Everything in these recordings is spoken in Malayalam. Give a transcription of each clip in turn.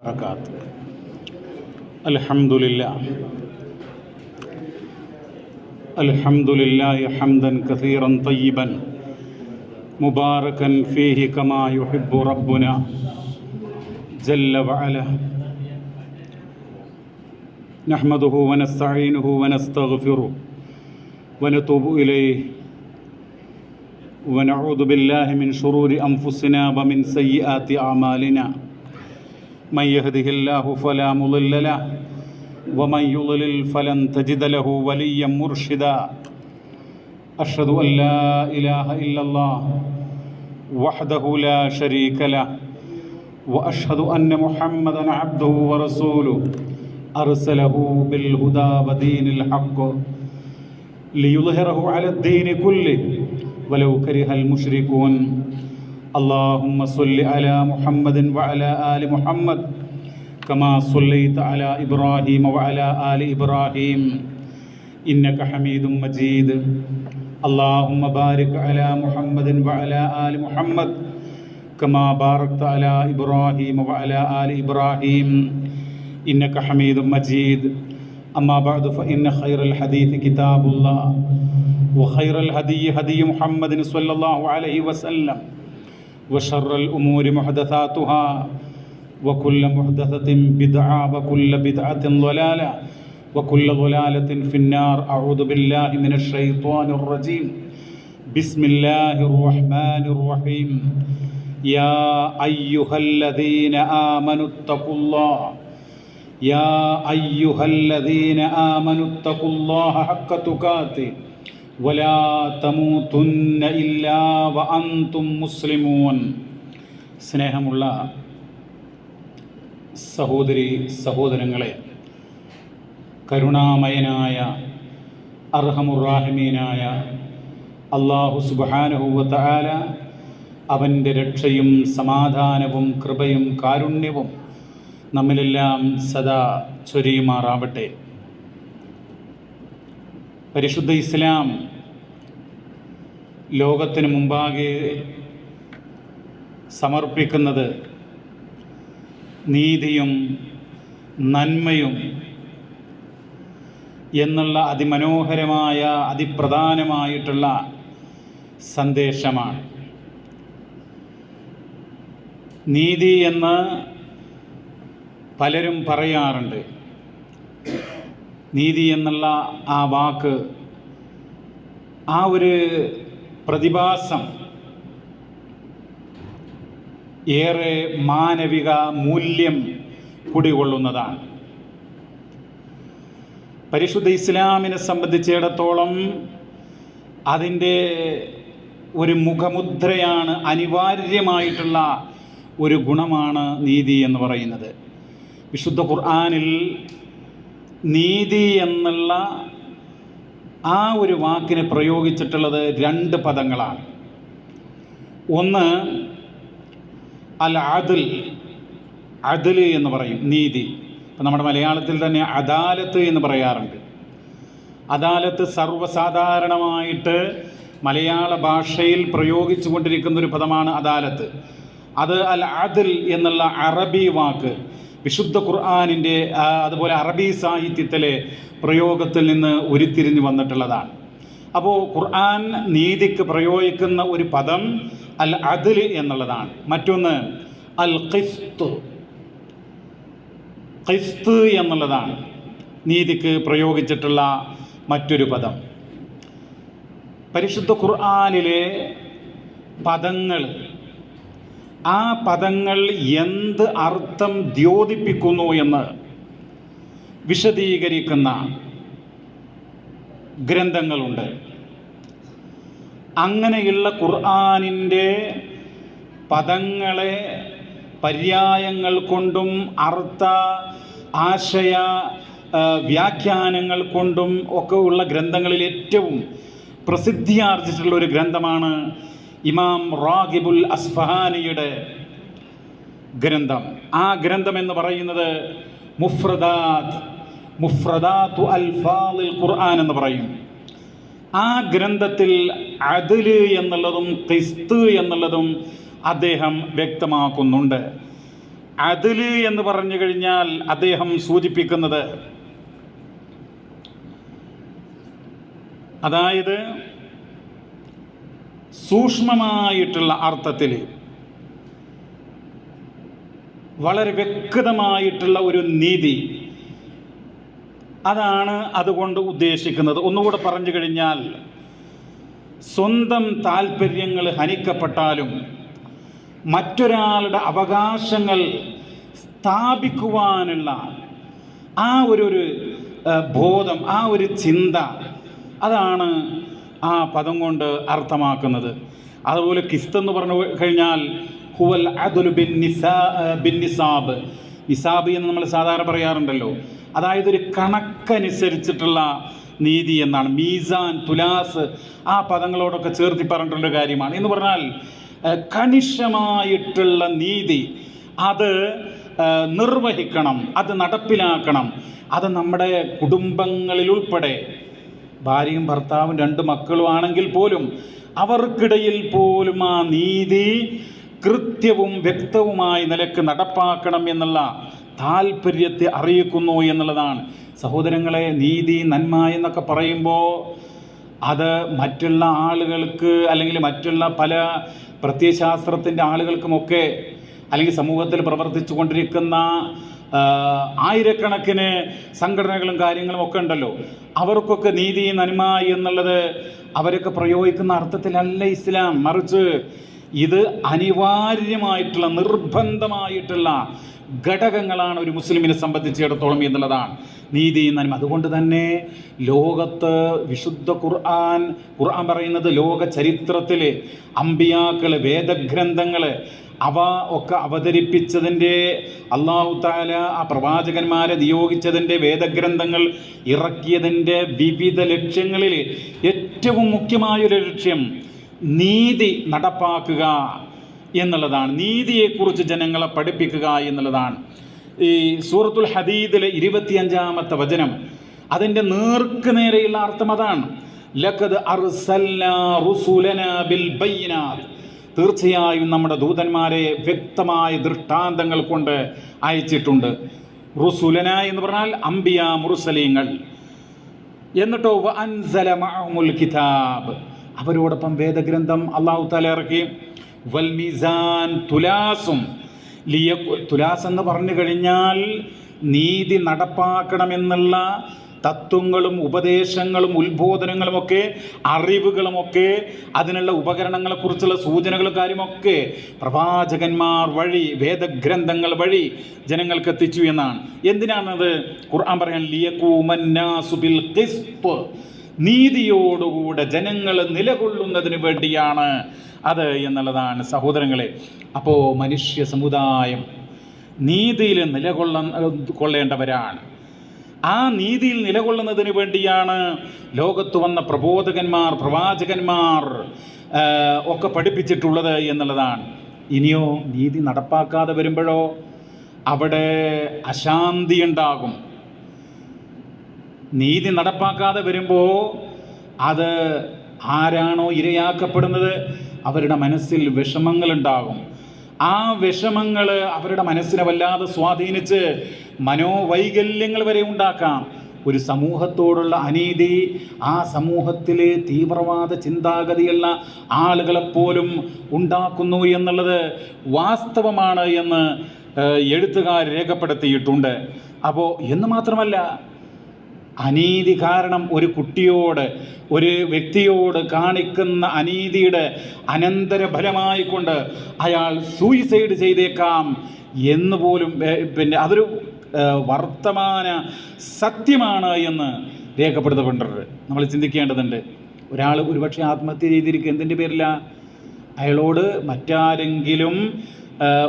بركاته. الحمد لله حمدا كثيرا طيبا مباركا فيه كما يحب ربنا جل وعلا. نحمده ونستعينه ونستغفره ونتوب إليه ونعوذ بالله من شرور أنفسنا ومن سيئات أعمالنا. من يهده الله فلا مضل له ومن يضلل فلن تجد له وليا مرشدا. أشهد أن لا إله إلا الله وحده لا شريك له وأشهد أن محمدا عبده ورسوله أرسله بالهدى ودين الحق ليظهره على الدين كله ولو كره المشركون. اللهم صل على محمد وعلى آل محمد كما صليت على إبراهيم وعلى آل إبراهيم إنك حميد مجيد. اللهم بارك على محمد وعلى آل محمد كما باركت على إبراهيم وعلى آل إبراهيم إنك حميد مجيد. أما بعد فإن خير الحديث كتاب الله وخير الهدي هدي محمد صلى الله عليه وسلم وشر الأمور محدثاتها وكل محدثة بدعة وكل بدعة ضلالة وكل ضلالة في النار. أعوذ بالله من الشيطان الرجيم. بسم الله الرحمن الرحيم. يا أيها الذين آمنوا اتقوا الله يا أيها الذين آمنوا اتقوا الله حق تقاته ولا تموتن إلا وأنتم مسلمون. സ്നേഹമുള്ള സഹോദരി സഹോദരങ്ങളെ, കരുണാമയനായ അർഹമുറാഹിമീനായ അല്ലാഹു സുബ്ഹാനഹു വ തആല അവൻ്റെ രക്ഷയും സമാധാനവും കൃപയും കാരുണ്യവും നമ്മിലെല്ലാം സദാ ചൊരിയുമാറാവട്ടെ. പരിശുദ്ധ ഇസ്ലാം ലോകത്തിന് മുമ്പാകെ സമർപ്പിക്കുന്നത് നീതിയും നന്മയും എന്നുള്ള അതിമനോഹരമായ അതിപ്രധാനമായിട്ടുള്ള സന്ദേശമാണ്. നീതി എന്ന് പലരും പറയാറുണ്ട്. നീതി എന്നുള്ള ആ വാക്ക്, ആ ഒരു പ്രതിഭാസം ഏറെ മാനവിക മൂല്യം കുടികൊള്ളുന്നതാണ്. പരിശുദ്ധ ഇസ്ലാമിനെ സംബന്ധിച്ചിടത്തോളം അതിൻ്റെ ഒരു മുഖമുദ്രയാണ്, അനിവാര്യമായിട്ടുള്ള ഒരു ഗുണമാണ് നീതി എന്ന് പറയുന്നത്. വിശുദ്ധ ഖുർആനിൽ നീതി എന്നുള്ള ആ ഒരു വാക്കിനെ പ്രയോഗിച്ചിട്ടുള്ളത് രണ്ട് പദങ്ങളാണ്. ഒന്ന് അൽ അദ്ൽ, അദ്ൽ എന്ന് പറയും, നീതി. ഇപ്പം നമ്മുടെ മലയാളത്തിൽ തന്നെ അദാലത്ത് എന്ന് പറയാറുണ്ട്. അദാലത്ത് സർവ്വസാധാരണമായിട്ട് മലയാള ഭാഷയിൽ പ്രയോഗിച്ചു കൊണ്ടിരിക്കുന്ന ഒരു പദമാണ് അദാലത്ത്. അത് അൽ അദ്ൽ എന്നുള്ള അറബി വാക്ക് വിശുദ്ധ ഖുർആനിൻ്റെ അതുപോലെ അറബി സാഹിത്യത്തിലെ പ്രയോഗത്തിൽ നിന്ന് ഉരുത്തിരിഞ്ഞു വന്നിട്ടുള്ളതാണ്. അപ്പോൾ ഖുർആൻ നീതിക്ക് പ്രയോഗിക്കുന്ന ഒരു പദം അൽ അദ്ൽ എന്നുള്ളതാണ്. മറ്റൊന്ന് അൽ ഖിസ്ത് എന്നുള്ളതാണ് നീതിക്ക് പ്രയോഗിച്ചിട്ടുള്ള മറ്റൊരു പദം. പരിശുദ്ധ ഖുർആനിലെ പദങ്ങൾ, ആ പദങ്ങൾ എന്ത് അർത്ഥം ദ്യോതിപ്പിക്കുന്നു എന്ന് വിശദീകരിക്കുന്ന ഗ്രന്ഥങ്ങളുണ്ട്. അങ്ങനെയുള്ള ഖുർആനിൻ്റെ പദങ്ങളെ പര്യായങ്ങൾ കൊണ്ടും അർത്ഥ ആശയ വ്യാഖ്യാനങ്ങൾ കൊണ്ടും ഒക്കെ ഉള്ള ഗ്രന്ഥങ്ങളിൽ ഏറ്റവും പ്രസിദ്ധിയാർജിച്ചിട്ടുള്ള ഒരു ഗ്രന്ഥമാണ് ഇമാം റാഗിബുൽ അസ്ഫഹാനിയുടെ ഗ്രന്ഥം. ആ ഗ്രന്ഥം എന്ന് പറയുന്നത് മുഫ്രദാത്തു അൽഫാദിൽ ഖുർആൻ എന്ന് പറയും. ആ ഗ്രന്ഥത്തിൽ അദ്ല് എന്നുള്ളതും ഖിസ്ത് എന്നുള്ളതും അദ്ദേഹം വ്യക്തമാക്കുന്നുണ്ട്. അദ്ല് എന്ന് പറഞ്ഞു കഴിഞ്ഞാൽ അദ്ദേഹം സൂചിപ്പിക്കുന്നത്, അതായത് സൂക്ഷ്മമായിട്ടുള്ള അർത്ഥത്തിൽ വളരെ വ്യക്തമായിട്ടുള്ള ഒരു നീതി, അതാണ് അതുകൊണ്ട് ഉദ്ദേശിക്കുന്നത്. ഒന്നുകൂടെ പറഞ്ഞു കഴിഞ്ഞാൽ, സ്വന്തം താല്പര്യങ്ങൾ ഹനിക്കപ്പെട്ടാലും മറ്റൊരാളുടെ അവകാശങ്ങൾ സ്ഥാപിക്കുവാനുള്ള ആ ഒരു ബോധം, ആ ഒരു ചിന്ത, അതാണ് ആ പദം കൊണ്ട് അർത്ഥമാക്കുന്നത്. അതുപോലെ കിസ്ത് എന്ന് പറഞ്ഞു കഴിഞ്ഞാൽ ഹുവൽ അദ്ലു ബിന്നിസാബ്. നിസാബ് എന്ന് നമ്മൾ സാധാരണ പറയാറുണ്ടല്ലോ, അതായത് ഒരു കണക്കനുസരിച്ചിട്ടുള്ള നീതി എന്നാണ്. മീസാൻ, തുലാസ്, ആ പദങ്ങളോടൊക്കെ ചേർത്തി പറഞ്ഞിട്ടുള്ള കാര്യമാണ്. എന്ന് പറഞ്ഞാൽ കണിശമായിട്ടുള്ള നീതി അത് നിർവഹിക്കണം, അത് നടപ്പിലാക്കണം. അത് നമ്മുടെ കുടുംബങ്ങളിലുൾപ്പെടെ ഭാര്യയും ഭർത്താവും 2 മക്കളും ആണെങ്കിൽ പോലും അവർക്കിടയിൽ പോലും ആ നീതി കൃത്യവും വ്യക്തവുമായ നിലക്ക് നടപ്പാക്കണം എന്നുള്ള താല്പര്യത്തെ അറിയിക്കുന്നു എന്നുള്ളതാണ്. സഹോദരങ്ങളെ, നീതി, നന്മ എന്നൊക്കെ പറയുമ്പോൾ അത് മറ്റുള്ള ആളുകൾക്ക് അല്ലെങ്കിൽ മറ്റുള്ള പല പ്രത്യയശാസ്ത്രത്തിൻ്റെ ആളുകൾക്കുമൊക്കെ അല്ലെങ്കിൽ സമൂഹത്തിൽ പ്രവർത്തിച്ചു കൊണ്ടിരിക്കുന്ന ആയിരക്കണക്കിന് സംഘടനകളും കാര്യങ്ങളും ഒക്കെ ഉണ്ടല്ലോ, അവർക്കൊക്കെ നീതി, നന്മ എന്നുള്ളത് അവരൊക്കെ പ്രയോഗിക്കുന്ന അർത്ഥത്തിലല്ല ഇസ്ലാം. മറിച്ച് ഇത് അനിവാര്യമായിട്ടുള്ള, നിർബന്ധമായിട്ടുള്ള ഘടകങ്ങളാണ് ഒരു മുസ്ലിമിനെ സംബന്ധിച്ചിടത്തോളം എന്നുള്ളതാണ് നീതി, നന്മ. അതുകൊണ്ട് തന്നെ ലോകത്ത് വിശുദ്ധ ഖുർആൻ പറയുന്നത്, ലോക ചരിത്രത്തിൽ അമ്പിയാക്കൾ, വേദഗ്രന്ഥങ്ങൾ, അവ ഒക്കെ അവതരിപ്പിച്ചതിൻ്റെ, അല്ലാഹു തആല ആ പ്രവാചകന്മാരെ നിയോഗിച്ചതിൻ്റെ, വേദഗ്രന്ഥങ്ങൾ ഇറക്കിയതിൻ്റെ വിവിധ ലക്ഷ്യങ്ങളിൽ ഏറ്റവും മുഖ്യമായൊരു ലക്ഷ്യം നീതി നടപ്പാക്കുക എന്നുള്ളതാണ്. നീതിയെക്കുറിച്ച് ജനങ്ങളെ പഠിപ്പിക്കുക എന്നുള്ളതാണ്. ഈ സൂറത്തുൽ ഹദീദിലെ 25-ാമത്തെ വചനം, അതിൻ്റെ നേർക്ക് നേരെയുള്ള അർത്ഥം അതാണ്. ലഖദ് അർസൽനാ റുസുലനാ ബിൽ ബയ്യിനാത്ത്. തീർച്ചയായും നമ്മുടെ ദൂതന്മാരെ വ്യക്തമായ ദൃഷ്ടാന്തങ്ങൾ കൊണ്ട് അയച്ചിട്ടുണ്ട്. റുസുലന എന്ന് പറഞ്ഞാൽ അംബിയ, മുർസലീങ്ങൾ. എന്നിട്ടോ വഅൻസല മഅഹുൽ കിതാബ്, അവരോടൊപ്പം വേദഗ്രന്ഥം അല്ലാഹു തആല ഇറക്കി. വൽ മീസാൻ, തുലാസും. തുലാസ് എന്ന് പറഞ്ഞു കഴിഞ്ഞാൽ നീതി നടപ്പാക്കണമെന്നുള്ള തത്വങ്ങളും ഉപദേശങ്ങളും ഉത്ബോധനങ്ങളുമൊക്കെ അറിവുകളുമൊക്കെ അതിനുള്ള ഉപകരണങ്ങളെക്കുറിച്ചുള്ള സൂചനകളും കാര്യമൊക്കെ പ്രവാചകന്മാർ വഴി, വേദഗ്രന്ഥങ്ങൾ വഴി ജനങ്ങൾക്ക് എത്തിച്ചു എന്നാണ്. എന്തിനാണത്? ഖുർആൻ പറയാൻ ലിയഖൂമന്നാസു ബിൽ ഖിസ്ത്, നീതിയോടുകൂടെ ജനങ്ങൾ നിലകൊള്ളുന്നതിന് വേണ്ടിയാണ് അത് എന്നുള്ളതാണ് സഹോദരങ്ങളെ. അപ്പോൾ മനുഷ്യ സമുദായം നീതിയിൽ കൊള്ളേണ്ടവരാണ്. ആ നീതിയിൽ നിലകൊള്ളുന്നതിന് വേണ്ടിയാണ് ലോകത്ത് വന്ന പ്രബോധകന്മാർ, പ്രവാചകന്മാർ ഒക്കെ പഠിപ്പിച്ചിട്ടുള്ളത് എന്നുള്ളതാണ്. ഇനിയോ നീതി നടപ്പാക്കാതെ വരുമ്പോഴോ അവിടെ അശാന്തി ഉണ്ടാകും. നീതി നടപ്പാക്കാതെ വരുമ്പോൾ അത് ആരാണോ ഇരയാക്കപ്പെടുന്നത് അവരുടെ മനസ്സിൽ വിഷമങ്ങളുണ്ടാകും. ആ വിഷമങ്ങൾ അവരുടെ മനസ്സിനെ വല്ലാതെ സ്വാധീനിച്ച് മനോവൈകല്യങ്ങൾ വരെ ഉണ്ടാക്കാം. ഒരു സമൂഹത്തോടുള്ള അനീതി ആ സമൂഹത്തിലെ തീവ്രവാദ ചിന്താഗതിയുള്ള ആളുകളെപ്പോലും ഉണ്ടാക്കുന്നു എന്നുള്ളത് വാസ്തവമാണ് എന്ന് എഴുത്തുകാർ രേഖപ്പെടുത്തിയിട്ടുണ്ട്. അപ്പോൾ എന്ന് മാത്രമല്ല, അനീതി കാരണം ഒരു കുട്ടിയോട്, ഒരു വ്യക്തിയോട് കാണിക്കുന്ന അനീതിയുടെ അനന്തരഫലമായിക്കൊണ്ട് അയാൾ സൂയിസൈഡ് ചെയ്തേക്കാം എന്ന് പോലും അതൊരു വർത്തമാന സത്യമാണ് എന്ന് രേഖപ്പെടുത്തപ്പെട്ടിട്ടുണ്ട്. നമ്മൾ ചിന്തിക്കേണ്ടതുണ്ട്. ഒരാൾ ഒരുപക്ഷെ ആത്മഹത്യ ചെയ്തിരിക്കുക എന്തിൻ്റെ പേരില്ല? അയാളോട് മറ്റാരെങ്കിലും,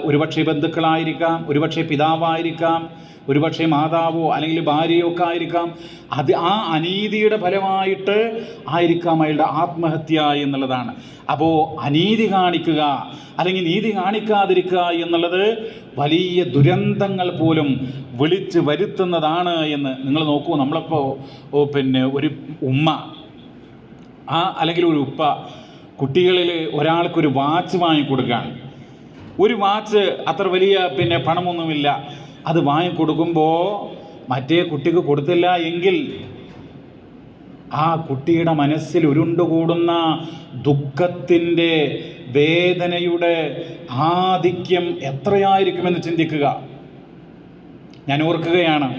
ഒരുപക്ഷെ ബന്ധുക്കളായിരിക്കാം, ഒരുപക്ഷെ പിതാവായിരിക്കാം, ഒരുപക്ഷെ മാതാവോ അല്ലെങ്കിൽ ഭാര്യയോ ഒക്കെ ആയിരിക്കാം. അത് ആ അനീതിയുടെ ഫലമായിട്ട് ആയിരിക്കാം അയാളുടെ ആത്മഹത്യ എന്നുള്ളതാണ്. അപ്പോൾ അനീതി കാണിക്കുക അല്ലെങ്കിൽ നീതി കാണിക്കാതിരിക്കുക എന്നുള്ളത് വലിയ ദുരന്തങ്ങൾ പോലും വിളിച്ച് വരുത്തുന്നതാണ് എന്ന് നിങ്ങൾ നോക്കൂ. നമ്മളിപ്പോൾ ഒരു ഉമ്മ അല്ലെങ്കിൽ ഒരു ഉപ്പ കുട്ടികളിൽ ഒരാൾക്കൊരു വാച്ച് വാങ്ങിക്കൊടുക്കുകയാണ്. ഒരു വാച്ച് അത്ര വലിയ പണമൊന്നുമില്ല. അത് വാങ്ങിക്കൊടുക്കുമ്പോൾ മറ്റേ കുട്ടിക്ക് കൊടുത്തില്ല എങ്കിൽ ആ കുട്ടിയുടെ മനസ്സിൽ ഉരുണ്ടുകൂടുന്ന ദുഃഖത്തിൻ്റെ, വേദനയുടെ ആധിക്യം എത്രയായിരിക്കുമെന്ന് ചിന്തിക്കുക. ഞാൻ ഓർക്കുകയാണ്,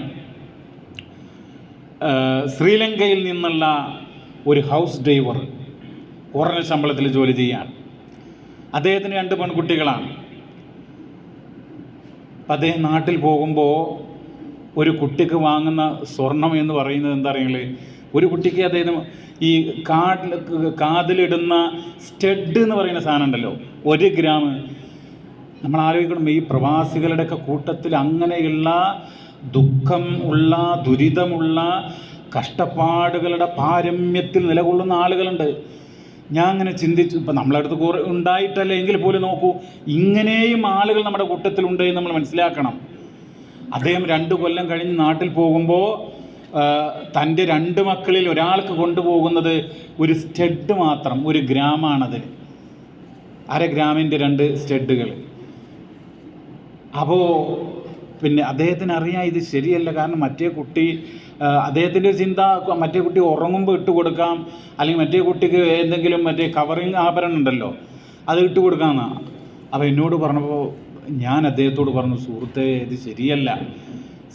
ശ്രീലങ്കയിൽ നിന്നുള്ള ഒരു ഹൗസ് ഡ്രൈവർ കുറഞ്ഞ ശമ്പളത്തിൽ ജോലി ചെയ്യാൻ. അദ്ദേഹത്തിന് 2 പെൺകുട്ടികളാണ്. അദ്ദേഹം നാട്ടിൽ പോകുമ്പോൾ ഒരു കുട്ടിക്ക് വാങ്ങുന്ന സ്വർണം എന്ന് പറയുന്നത് എന്താ അറിയുന്നത്? ഒരു കുട്ടിക്ക് അദ്ദേഹം ഈ കാതിലിടുന്ന സ്റ്റഡ് എന്ന് പറയുന്ന സാധനം ഉണ്ടല്ലോ, 1 ഗ്രാം. നമ്മൾ ആലോചിക്കണം, ഈ പ്രവാസികളുടെയൊക്കെ കൂട്ടത്തിൽ അങ്ങനെയുള്ള ദുഃഖം ഉള്ള, ദുരിതമുള്ള, കഷ്ടപ്പാടുകളുടെ പാരമ്യത്തിൽ നിലകൊള്ളുന്ന ആളുകളുണ്ട്. ഞാൻ അങ്ങനെ ചിന്തിച്ചു, ഇപ്പം നമ്മളടുത്ത് കുറേ ഉണ്ടായിട്ടല്ല എങ്കിൽ പോലും നോക്കൂ, ഇങ്ങനെയും ആളുകൾ നമ്മുടെ കൂട്ടത്തിലുണ്ട് എന്ന് നമ്മൾ മനസ്സിലാക്കണം. അദ്ദേഹം 2 കൊല്ലം കഴിഞ്ഞ് നാട്ടിൽ പോകുമ്പോൾ തൻ്റെ 2 മക്കളിൽ ഒരാൾക്ക് കൊണ്ടുപോകുന്നത് ഒരു സ്റ്റഡ് മാത്രം, 1 ഗ്രാമാണത്. 1/2 ഗ്രാമിൻ്റെ 2 സ്റ്റഡുകൾ. അപ്പോൾ അദ്ദേഹത്തിന് അറിയാം ഇത് ശരിയല്ല. കാരണം മറ്റേ കുട്ടി, അദ്ദേഹത്തിൻ്റെ ചിന്ത മറ്റേ കുട്ടി ഉറങ്ങുമ്പോൾ ഇട്ട് കൊടുക്കാം, അല്ലെങ്കിൽ മറ്റേ കുട്ടിക്ക് എന്തെങ്കിലും കവറിങ് ആഭരണം ഉണ്ടല്ലോ അത് ഇട്ട് കൊടുക്കാമെന്നാണ്. അപ്പോൾ എന്നോട് പറഞ്ഞപ്പോൾ ഞാൻ അദ്ദേഹത്തോട് പറഞ്ഞു, സുഹൃത്തേ ഇത് ശരിയല്ല.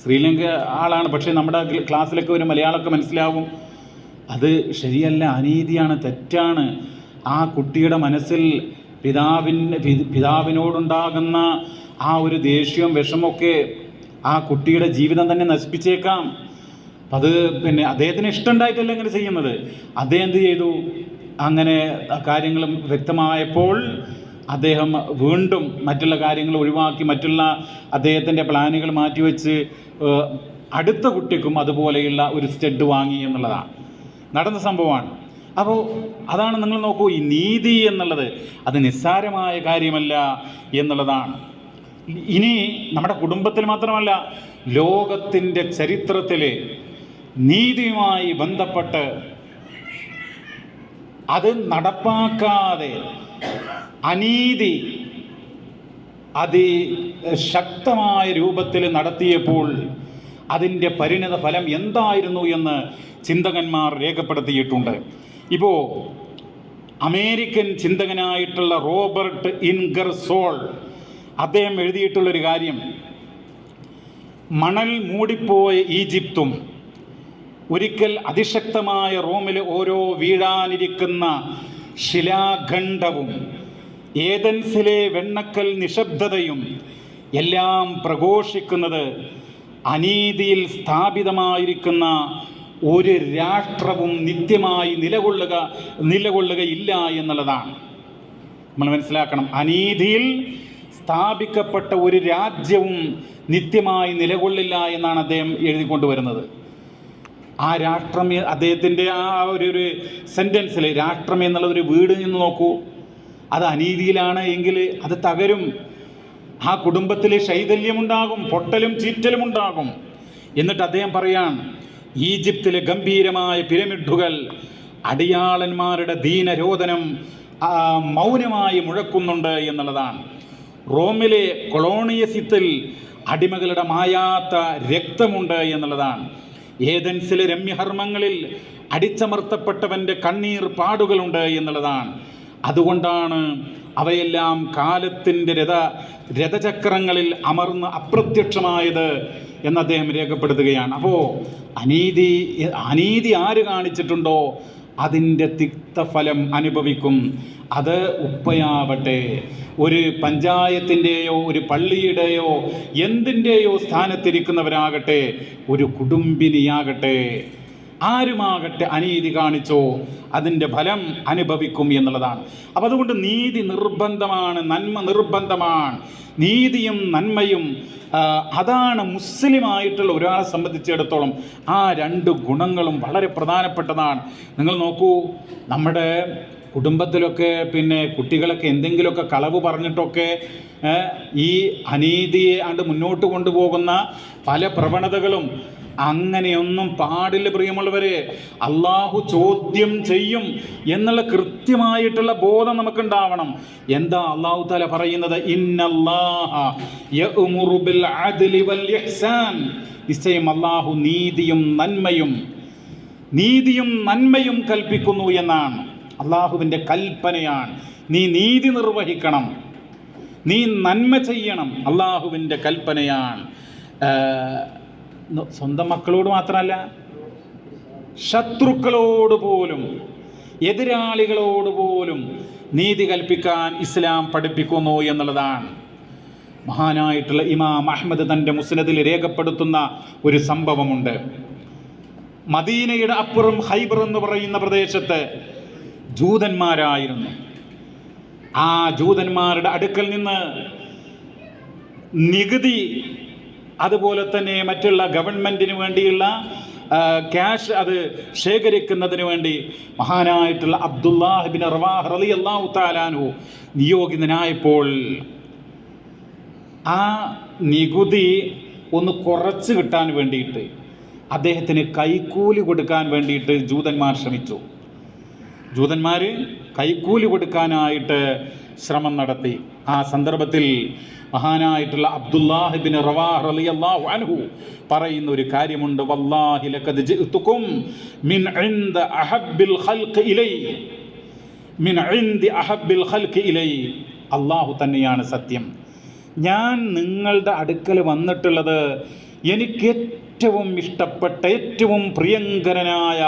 ശ്രീലങ്ക ആളാണ്, പക്ഷേ നമ്മുടെ ക്ലാസ്സിലൊക്കെ ഒരു മലയാളമൊക്കെ മനസ്സിലാവും. അത് ശരിയല്ല, അനീതിയാണ്, തെറ്റാണ്. ആ കുട്ടിയുടെ മനസ്സിൽ പിതാവിനോടുണ്ടാകുന്ന ആ ഒരു ദേഷ്യവും വിഷമമൊക്കെ ആ കുട്ടിയുടെ ജീവിതം തന്നെ നശിപ്പിച്ചേക്കാം. അത് അദ്ദേഹത്തിന് ഇഷ്ടമുണ്ടായിട്ടല്ല ഇങ്ങനെ ചെയ്യുന്നത്. അദ്ദേഹം എന്ത് ചെയ്തു? അങ്ങനെ കാര്യങ്ങളും വ്യക്തമായപ്പോൾ അദ്ദേഹം വീണ്ടും മറ്റുള്ള കാര്യങ്ങൾ ഒഴിവാക്കി, മറ്റുള്ള അദ്ദേഹത്തിൻ്റെ പ്ലാനുകൾ മാറ്റിവെച്ച് അടുത്ത കുട്ടിക്കും അതുപോലെയുള്ള ഒരു സ്റ്റഡ് വാങ്ങി എന്നുള്ളതാണ് നടന്ന സംഭവമാണ്. അപ്പോൾ അതാണ്, നിങ്ങൾ നോക്കൂ, ഈ നീതി എന്നുള്ളത് അത് നിസ്സാരമായ കാര്യമല്ല എന്നുള്ളതാണ്. ഇനി നമ്മുടെ കുടുംബത്തിൽ മാത്രമല്ല, ലോകത്തിൻ്റെ ചരിത്രത്തിലെ നീതിയുമായി ബന്ധപ്പെട്ട് അത് നടപ്പാക്കാതെ അനീതി അതിശക്തമായ രൂപത്തിൽ നടത്തിയപ്പോൾ അതിൻ്റെ പരിണിത ഫലം എന്തായിരുന്നു എന്ന് ചിന്തകന്മാർ രേഖപ്പെടുത്തിയിട്ടുണ്ട്. ഇപ്പോൾ അമേരിക്കൻ ചിന്തകനായിട്ടുള്ള റോബർട്ട് ഇൻഗർസോൾ അദ്ദേഹം എഴുതിയിട്ടുള്ളൊരു കാര്യം, മണൽ മൂടിപ്പോയ ഈജിപ്തും ഒരിക്കൽ അതിശക്തമായ റോമിൽ ഓരോ വീഴാനിരിക്കുന്ന ശിലാഖണ്ഡവും ഏതൻസിലെ വെണ്ണക്കൽ നിശബ്ദതയും എല്ലാം പ്രഘോഷിക്കുന്നത് അനീതിയിൽ സ്ഥാപിതമായിരിക്കുന്ന ഒരു രാഷ്ട്രവും നിത്യമായി നിലകൊള്ളുകയില്ല എന്നുള്ളതാണ്. നമ്മൾ മനസ്സിലാക്കണം, അനീതിയിൽ സ്ഥാപിക്കപ്പെട്ട ഒരു രാജ്യവും നിത്യമായി നിലകൊള്ളില്ല എന്നാണ് അദ്ദേഹം എഴുതിക്കൊണ്ടുവരുന്നത്. ആ രാഷ്ട്രം, അദ്ദേഹത്തിൻ്റെ ആ ഒരു സെൻറ്റൻസിൽ രാഷ്ട്രം എന്നുള്ള ഒരു വീട് നിന്ന് നോക്കൂ, അത് അനീതിയിലാണ് എങ്കിൽ അത് തകരും. ആ കുടുംബത്തിൽ ശൈഥല്യമുണ്ടാകും, പൊട്ടലും ചീറ്റലും ഉണ്ടാകും. എന്നിട്ട് അദ്ദേഹം പറയാൻ, ഈജിപ്തിലെ ഗംഭീരമായ പിരമിഡുകൾ അടിയാളന്മാരുടെ ദീനരോധനം മൗനമായി മുഴക്കുന്നുണ്ട് എന്നുള്ളതാണ്. റോമിലെ കൊളോണിയസിത്തിൽ അടിമകളുടെ മായാത്ത രക്തമുണ്ട് എന്നുള്ളതാണ്. ഏതൻസിലെ രമ്യഹർമ്മങ്ങളിൽ അടിച്ചമർത്തപ്പെട്ടവൻ്റെ കണ്ണീർ പാടുകളുണ്ട് എന്നുള്ളതാണ്. അതുകൊണ്ടാണ് അവയെല്ലാം കാലത്തിൻ്റെ രഥചക്രങ്ങളിൽ അമർന്ന് അപ്രത്യക്ഷമായത് എന്ന് അദ്ദേഹം രേഖപ്പെടുത്തുകയാണ്. അപ്പോൾ അനീതി ആര് കാണിച്ചിട്ടുണ്ടോ അതിൻ്റെ തിക്തഫലം അനുഭവിക്കും. അത് ഉപ്പയാവട്ടെ, ഒരു പഞ്ചായത്തിൻ്റെയോ ഒരു പള്ളിയുടെയോ എന്തിൻ്റെയോ സ്ഥാനത്തിരിക്കുന്നവരാകട്ടെ, ഒരു കുടുംബിനിയാകട്ടെ, ആരുമാകട്ടെ, അനീതി കാണിച്ചോ അതിൻ്റെ ഫലം അനുഭവിക്കും എന്നുള്ളതാണ്. അപ്പം അതുകൊണ്ട് നീതി നിർബന്ധമാണ്, നന്മ നിർബന്ധമാണ്. നീതിയും നന്മയും അതാണ് മുസ്ലിമായിട്ടുള്ള ഒരാളെ സംബന്ധിച്ചിടത്തോളം ആ 2 ഗുണങ്ങളും വളരെ പ്രധാനപ്പെട്ടതാണ്. നിങ്ങൾ നോക്കൂ, നമ്മുടെ കുടുംബത്തിലൊക്കെ കുട്ടികളൊക്കെ എന്തെങ്കിലുമൊക്കെ കളവ് പറഞ്ഞിട്ടൊക്കെ ഈ അനീതിയെ മുന്നോട്ട് കൊണ്ടുപോകുന്ന പല പ്രവണതകളും അങ്ങനെയൊന്നും പാടില്ല പ്രിയമുള്ളവരെ. അള്ളാഹു ചോദ്യം ചെയ്യും എന്നുള്ള കൃത്യമായിട്ടുള്ള ബോധം നമുക്കുണ്ടാവണം. എന്താ അള്ളാഹു തആല പറയുന്നത്? ഇന്നല്ലാഹ യഅ്മുറു ബിൽ അദ്ലി വൽ ഇഹ്സാൻ. നിശ്ചയം അള്ളാഹു നീതിയും നന്മയും കൽപ്പിക്കുന്നു എന്നാണ്. അള്ളാഹുവിൻ്റെ കൽപ്പനയാണ്. നീ നീതി നിർവഹിക്കണം, നീ നന്മ ചെയ്യണം. അള്ളാഹുവിൻ്റെ കൽപ്പനയാണ്. സ്വന്തം മക്കളോട് മാത്രമല്ല, ശത്രുക്കളോട് പോലും, എതിരാളികളോട് പോലും നീതി കൽപ്പിക്കാൻ ഇസ്ലാം പഠിപ്പിക്കുന്നു എന്നുള്ളതാണ്. മഹാനായിട്ടുള്ള ഇമാം അഹ്മദ് തൻ്റെ മുസ്നദിൽ രേഖപ്പെടുത്തുന്ന ഒരു സംഭവമുണ്ട്. മദീനയുടെ അപ്പുറം ഖൈബർ എന്ന് പറയുന്ന പ്രദേശത്ത് ജൂതന്മാരായിരുന്നു. ആ ജൂതന്മാരുടെ അടുക്കൽ നിന്ന് നികുതി, അതുപോലെ തന്നെ മറ്റുള്ള ഗവൺമെൻറ്റിന് വേണ്ടിയുള്ള ക്യാഷ് അത് ശേഖരിക്കുന്നതിന് വേണ്ടി മഹാനായിട്ടുള്ള അബ്ദുല്ലാഹ് ബിൻ റവാഹ് റളിയല്ലാഹു തആല അൻഹു നിയോഗിതനായപ്പോൾ ആ നികുതി ഒന്ന് കുറച്ച് കിട്ടാൻ വേണ്ടിയിട്ട് അദ്ദേഹത്തിന് കൈക്കൂലി കൊടുക്കാൻ വേണ്ടിയിട്ട് ജൂതന്മാർ ശ്രമിച്ചു. ജൂതന്മാർ കൈക്കൂലി കൊടുക്കാനായിട്ട് ശ്രമം നടത്തി. ആ സന്ദർഭത്തിൽ മഹാനായിട്ടുള്ള അബ്ദുല്ലാഹ് ബിൻ റവാഹ് റളിയല്ലാഹു അൻഹു പറയുന്ന ഒരു കാര്യമുണ്ട്. വല്ലാഹി ലഖദ് ജിഅ്തുകും മിൻ ഇൻദ അഹബ്ബിൽ ഖൽഖി ഇലൈ, മിൻ ഇൻദി അഹബ്ബിൽ ഖൽഖി ഇലൈ. അല്ലാഹു തന്നെയാണ് സത്യം. ഞാൻ നിങ്ങളുടെ അടുക്കൽ വന്നിട്ടുള്ളത് എനിക്ക് ഏറ്റവും ഇഷ്ടപ്പെട്ട, ഏറ്റവും പ്രിയങ്കരനായ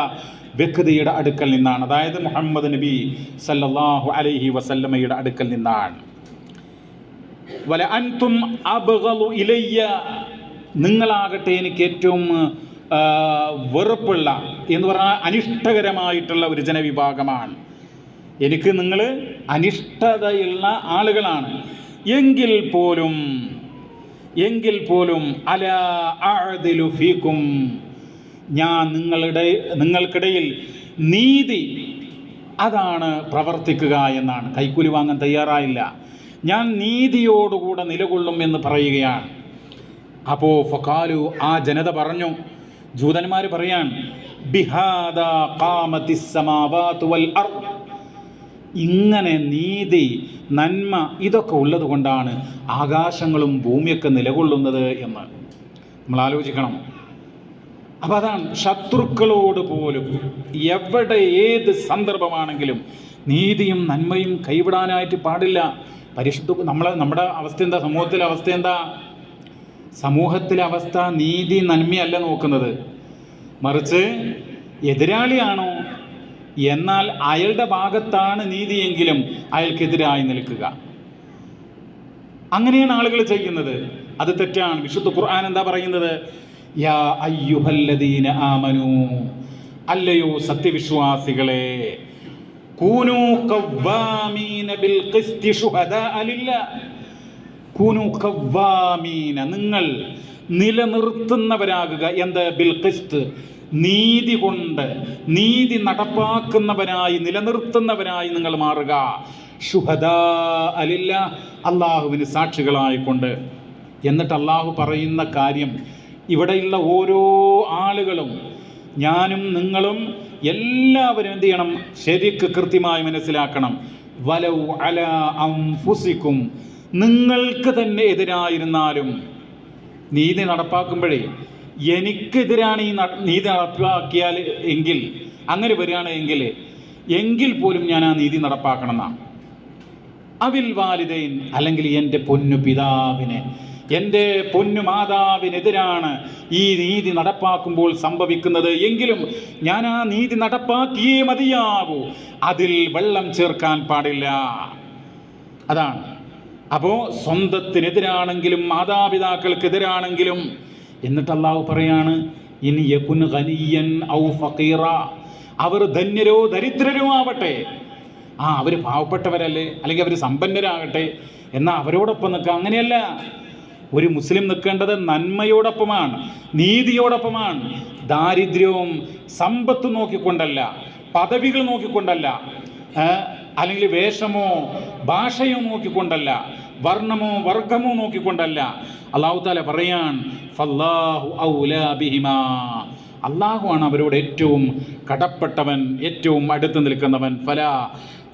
വ്യക്തിയുടെ അടുക്കൽ നിന്നാണ്. അതായത് മുഹമ്മദ് നബി സല്ലല്ലാഹു അലൈഹി വസല്ലമയുടെ അടുക്കൽ നിന്നാണ്. വല അൻതും അബ്ഗളു ഇലയ്യ, നിങ്ങളാകട്ടെ എനിക്ക് ഏറ്റവും വെറുപ്പുള്ള എന്ന് പറഞ്ഞാൽ അനിഷ്ടകരമായിട്ടുള്ള ഒരു ജനവിഭാഗമാണ്. എനിക്ക് നിങ്ങൾ അനിഷ്ടതയുള്ള ആളുകളാണ്. എങ്കിൽ പോലും അലാ അഅദിലു ഫീക്കും, ഞാൻ നിങ്ങൾക്കിടയിൽ നീതി അതാണ് പ്രവർത്തിക്കുക എന്നാണ്. കൈക്കൂലി വാങ്ങാൻ തയ്യാറായില്ല, ഞാൻ നീതിയോടുകൂടെ നിലകൊള്ളും എന്ന് പറയുകയാണ്. അപ്പോൾ ഫഖാലു, ആ ജനത പറഞ്ഞു, ജൂതന്മാർ പറയാൻ, ബിഹാദാ ഖാമത്തിസ് സമാവാതു വൽ അർദ്, ഇങ്ങനെ നീതി, നന്മ ഇതൊക്കെ ഉള്ളത് കൊണ്ടാണ് ആകാശങ്ങളും ഭൂമിയൊക്കെ നിലകൊള്ളുന്നത് എന്ന് നമ്മൾ ആലോചിക്കണം. അപ്പം അതാണ്, ശത്രുക്കളോട് പോലും എവിടെ ഏത് സന്ദർഭമാണെങ്കിലും നീതിയും നന്മയും കൈവിടാനായിട്ട് പാടില്ല. നമ്മുടെ അവസ്ഥ എന്താ? സമൂഹത്തിലെ അവസ്ഥ എന്താ? സമൂഹത്തിലെ അവസ്ഥ നീതി നന്മയല്ല നോക്കുന്നത്, മറിച്ച് എതിരാളിയാണോ എന്നാൽ അയാളുടെ ഭാഗത്താണ് നീതിയെങ്കിലും അയാൾക്കെതിരായി നിൽക്കുക. അങ്ങനെയാണ് ആളുകൾ ചെയ്യുന്നത്. അത് തെറ്റാണ്. വിശുദ്ധ ഖുർആൻ എന്താ പറയുന്നത്? യാ അയ്യുഹല്ലദീന ആമനൂ, അല്ലയോ സത്യവിശ്വാസികളെ, കൂനൂ ഖവ്വാമീന ബിൽ ഖിസ്തി ശുഹദാഅ ലില്ലാഹ്, കൂനൂ ഖവ്വാമീന, നിങ്ങൾ നിലനിർത്തുന്നവരാകുക. എന്ത്? ബിൽ ഖിസ്ത്, നീതി കൊണ്ട്, നീതി നടപ്പാക്കുന്നവരായി, നിലനിർത്തുന്നവരായി നിങ്ങൾ മാറുക. ശുഹദാഅ ലില്ലാഹ്, അള്ളാഹുവിന് സാക്ഷികളായിക്കൊണ്ട്. എന്നിട്ട് അള്ളാഹു പറയുന്ന കാര്യം, ഇവിടെയുള്ള ഓരോ ആളുകളും, ഞാനും നിങ്ങളും എല്ലാവരും എന്ത് ചെയ്യണം? ശരിക്ക് കൃത്യമായി മനസ്സിലാക്കണം. വലൗ അലാ അൻഫുസിക്കും, നിങ്ങൾക്ക് തന്നെ എതിരായിരുന്നാലും നീതി നടപ്പാക്കുമ്പോഴേ എനിക്കെതിരാണ് ഈ നീതി നടപ്പാക്കിയാൽ എങ്കിൽ, അങ്ങനെ വരികയാണ് എങ്കിൽ പോലും ഞാൻ ആ നീതി നടപ്പാക്കണം എന്നാണ്. അവിൽ വാലിദൈൻ, അല്ലെങ്കിൽ എൻ്റെ പൊന്നു പിതാവിനെ, എൻ്റെ പൊന്നു മാതാവിനെതിരാണ് ഈ നീതി നടപ്പാക്കുമ്പോൾ സംഭവിക്കുന്നത് എങ്കിലും ഞാൻ ആ നീതി നടപ്പാക്കിയേ മതിയാകൂ, അതിൽ വെള്ളം ചേർക്കാൻ പാടില്ല. അതാണ്. അപ്പോൾ സ്വന്തത്തിനെതിരാണെങ്കിലും മാതാപിതാക്കൾക്കെതിരാണെങ്കിലും, എന്നിട്ട് അള്ളാഹു പറയാണ്, ഇനി യകുൻ ഗനിയൻ ഔ ഫഖീറ, അവർ ധന്യരോ ദരിദ്രരോ ആവട്ടെ, അവർ പാവപ്പെട്ടവരല്ലേ, അല്ലെങ്കിൽ അവർ സമ്പന്നരാകട്ടെ, എന്നാൽ അവരോടൊപ്പം നിൽക്കുക. അങ്ങനെയല്ല. ഒരു മുസ്ലിം നിൽക്കേണ്ടത് നന്മയോടൊപ്പമാണ്, നീതിയോടൊപ്പമാണ്. ദാരിദ്ര്യവും സമ്പത്തും നോക്കിക്കൊണ്ടല്ല, പദവികൾ നോക്കിക്കൊണ്ടല്ല, അല്ലെങ്കിൽ വേഷമോ ഭാഷയോ നോക്കിക്കൊണ്ടല്ല, വർണ്ണമോ വർഗമോ നോക്കിക്കൊണ്ടല്ല. അല്ലാഹു തആല പറയാൻ ഫല്ലാഹു ഔലാ ബിഹിമാ, അല്ലാഹുവാണ് അവരോട് ഏറ്റവും കടപ്പെട്ടവൻ, ഏറ്റവും അടുത്ത് നിൽക്കുന്നവൻ. ഫലാ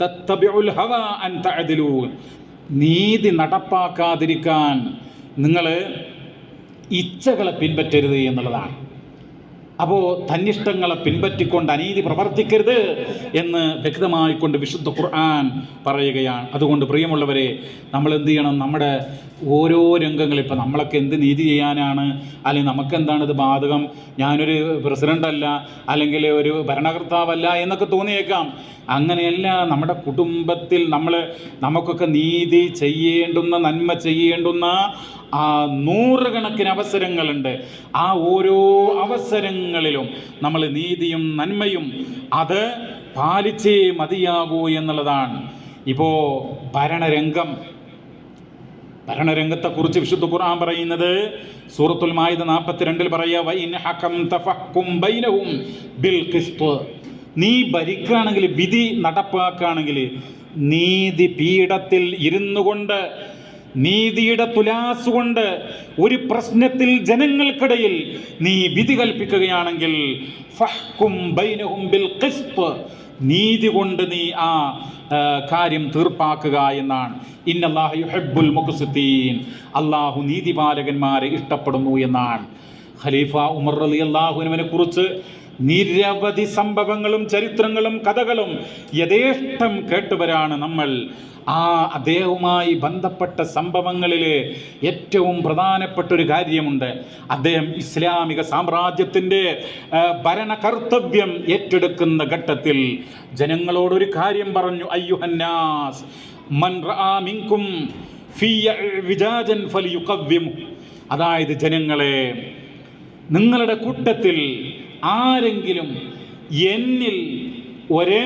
തത്തബിഉൽ ഹവാ അൻ തഅദിലൂ, നീതി നടപ്പാക്കാതിരിക്കാൻ നിങ്ങൾ ഇച്ഛകളെ പിൻപറ്റരുത് എന്നുള്ളതാണ്. അപ്പോൾ തന്നിഷ്ടങ്ങളെ പിൻപറ്റിക്കൊണ്ട് അനീതി പ്രവർത്തിക്കരുത് എന്ന് വ്യക്തമായിക്കൊണ്ട് വിശുദ്ധ ഖുർആൻ പറയുകയാണ്. അതുകൊണ്ട് പ്രിയമുള്ളവരെ, നമ്മൾ എന്ത് ചെയ്യണം? നമ്മുടെ ഓരോ രംഗങ്ങളിൽ, ഇപ്പം നമ്മളൊക്കെ എന്ത് നീതി ചെയ്യാനാണ്, അല്ലെങ്കിൽ നമുക്കെന്താണ് ഇത് ബാധകം, ഞാനൊരു പ്രസിഡൻ്റല്ല അല്ലെങ്കിൽ ഒരു ഭരണകർത്താവല്ല എന്നൊക്കെ തോന്നിയേക്കാം. അങ്ങനെയല്ല. നമ്മുടെ കുടുംബത്തിൽ നമുക്കൊക്കെ നീതി ചെയ്യേണ്ടുന്ന, നന്മ ചെയ്യേണ്ടുന്ന നൂറുകണക്കിന് അവസരങ്ങളുണ്ട്. ആ ഓരോ അവസരങ്ങളിലും നമ്മൾ നീതിയും നന്മയും അത് പാലിച്ചേ മതിയാകൂ എന്നുള്ളതാണ്. ഇപ്പോൾ ഭരണരംഗത്തെക്കുറിച്ച് വിശുദ്ധ ഖുർആൻ പറയുന്നത് സൂറത്തുൽ മാഇദ 42 പറയുക, വഇൻ ഹകംത ഫഹ്കും ബൈനഹും ബിൽ ഖിസ്ത്, നീ ഭരിക്കുകയാണെങ്കിൽ, വിധി നടപ്പാക്കുകയാണെങ്കിൽ, നീതി പീഠത്തിൽ ഇരുന്നു കൊണ്ട്, നീതിയുടെ തുലാസ് കൊണ്ട് ഒരു പ്രശ്നത്തിൽ ജനങ്ങൾക്കിടയിൽ നീ വിധി കൽപ്പിക്കുകയാണെങ്കിൽ ഫഹ്കും ബൈനഹും ബിൽ ഖിസ്ത്, നീതി കൊണ്ട് നീ ആ കാര്യം തീർപ്പാക്കുക എന്നാണ്. ഇന്നല്ലാഹ യുഹിബ്ബുൽ മുഖ്സിതീൻ, അല്ലാഹു നീതിപാലകന്മാരെ ഇഷ്ടപ്പെടുന്നു എന്നാണ്. ഖലീഫ ഉമർ റളിയല്ലാഹു അൻഹുവിനെ കുറിച്ച് നിരവധി സംഭവങ്ങളും ചരിത്രങ്ങളും കഥകളും യഥേഷ്ടം കേട്ടവരാണ് നമ്മൾ. അദ്ദേഹവുമായി ബന്ധപ്പെട്ട സംഭവങ്ങളിൽ ഏറ്റവും പ്രധാനപ്പെട്ട ഒരു കാര്യമുണ്ട്. അദ്ദേഹം ഇസ്ലാമിക സാമ്രാജ്യത്തിൻ്റെ ഭരണകർത്തവ്യം ഏറ്റെടുക്കുന്ന ഘട്ടത്തിൽ ജനങ്ങളോടൊരു കാര്യം പറഞ്ഞു, അയ്യുഹന്നാസ് മൻ റആ മിൻകും ഫീ വിജാജൻ ഫലിയുഖവ്വിമു, അതായത് ജനങ്ങളെ, നിങ്ങളുടെ കൂട്ടത്തിൽ ആരെങ്കിലും എന്നിൽ ഒരു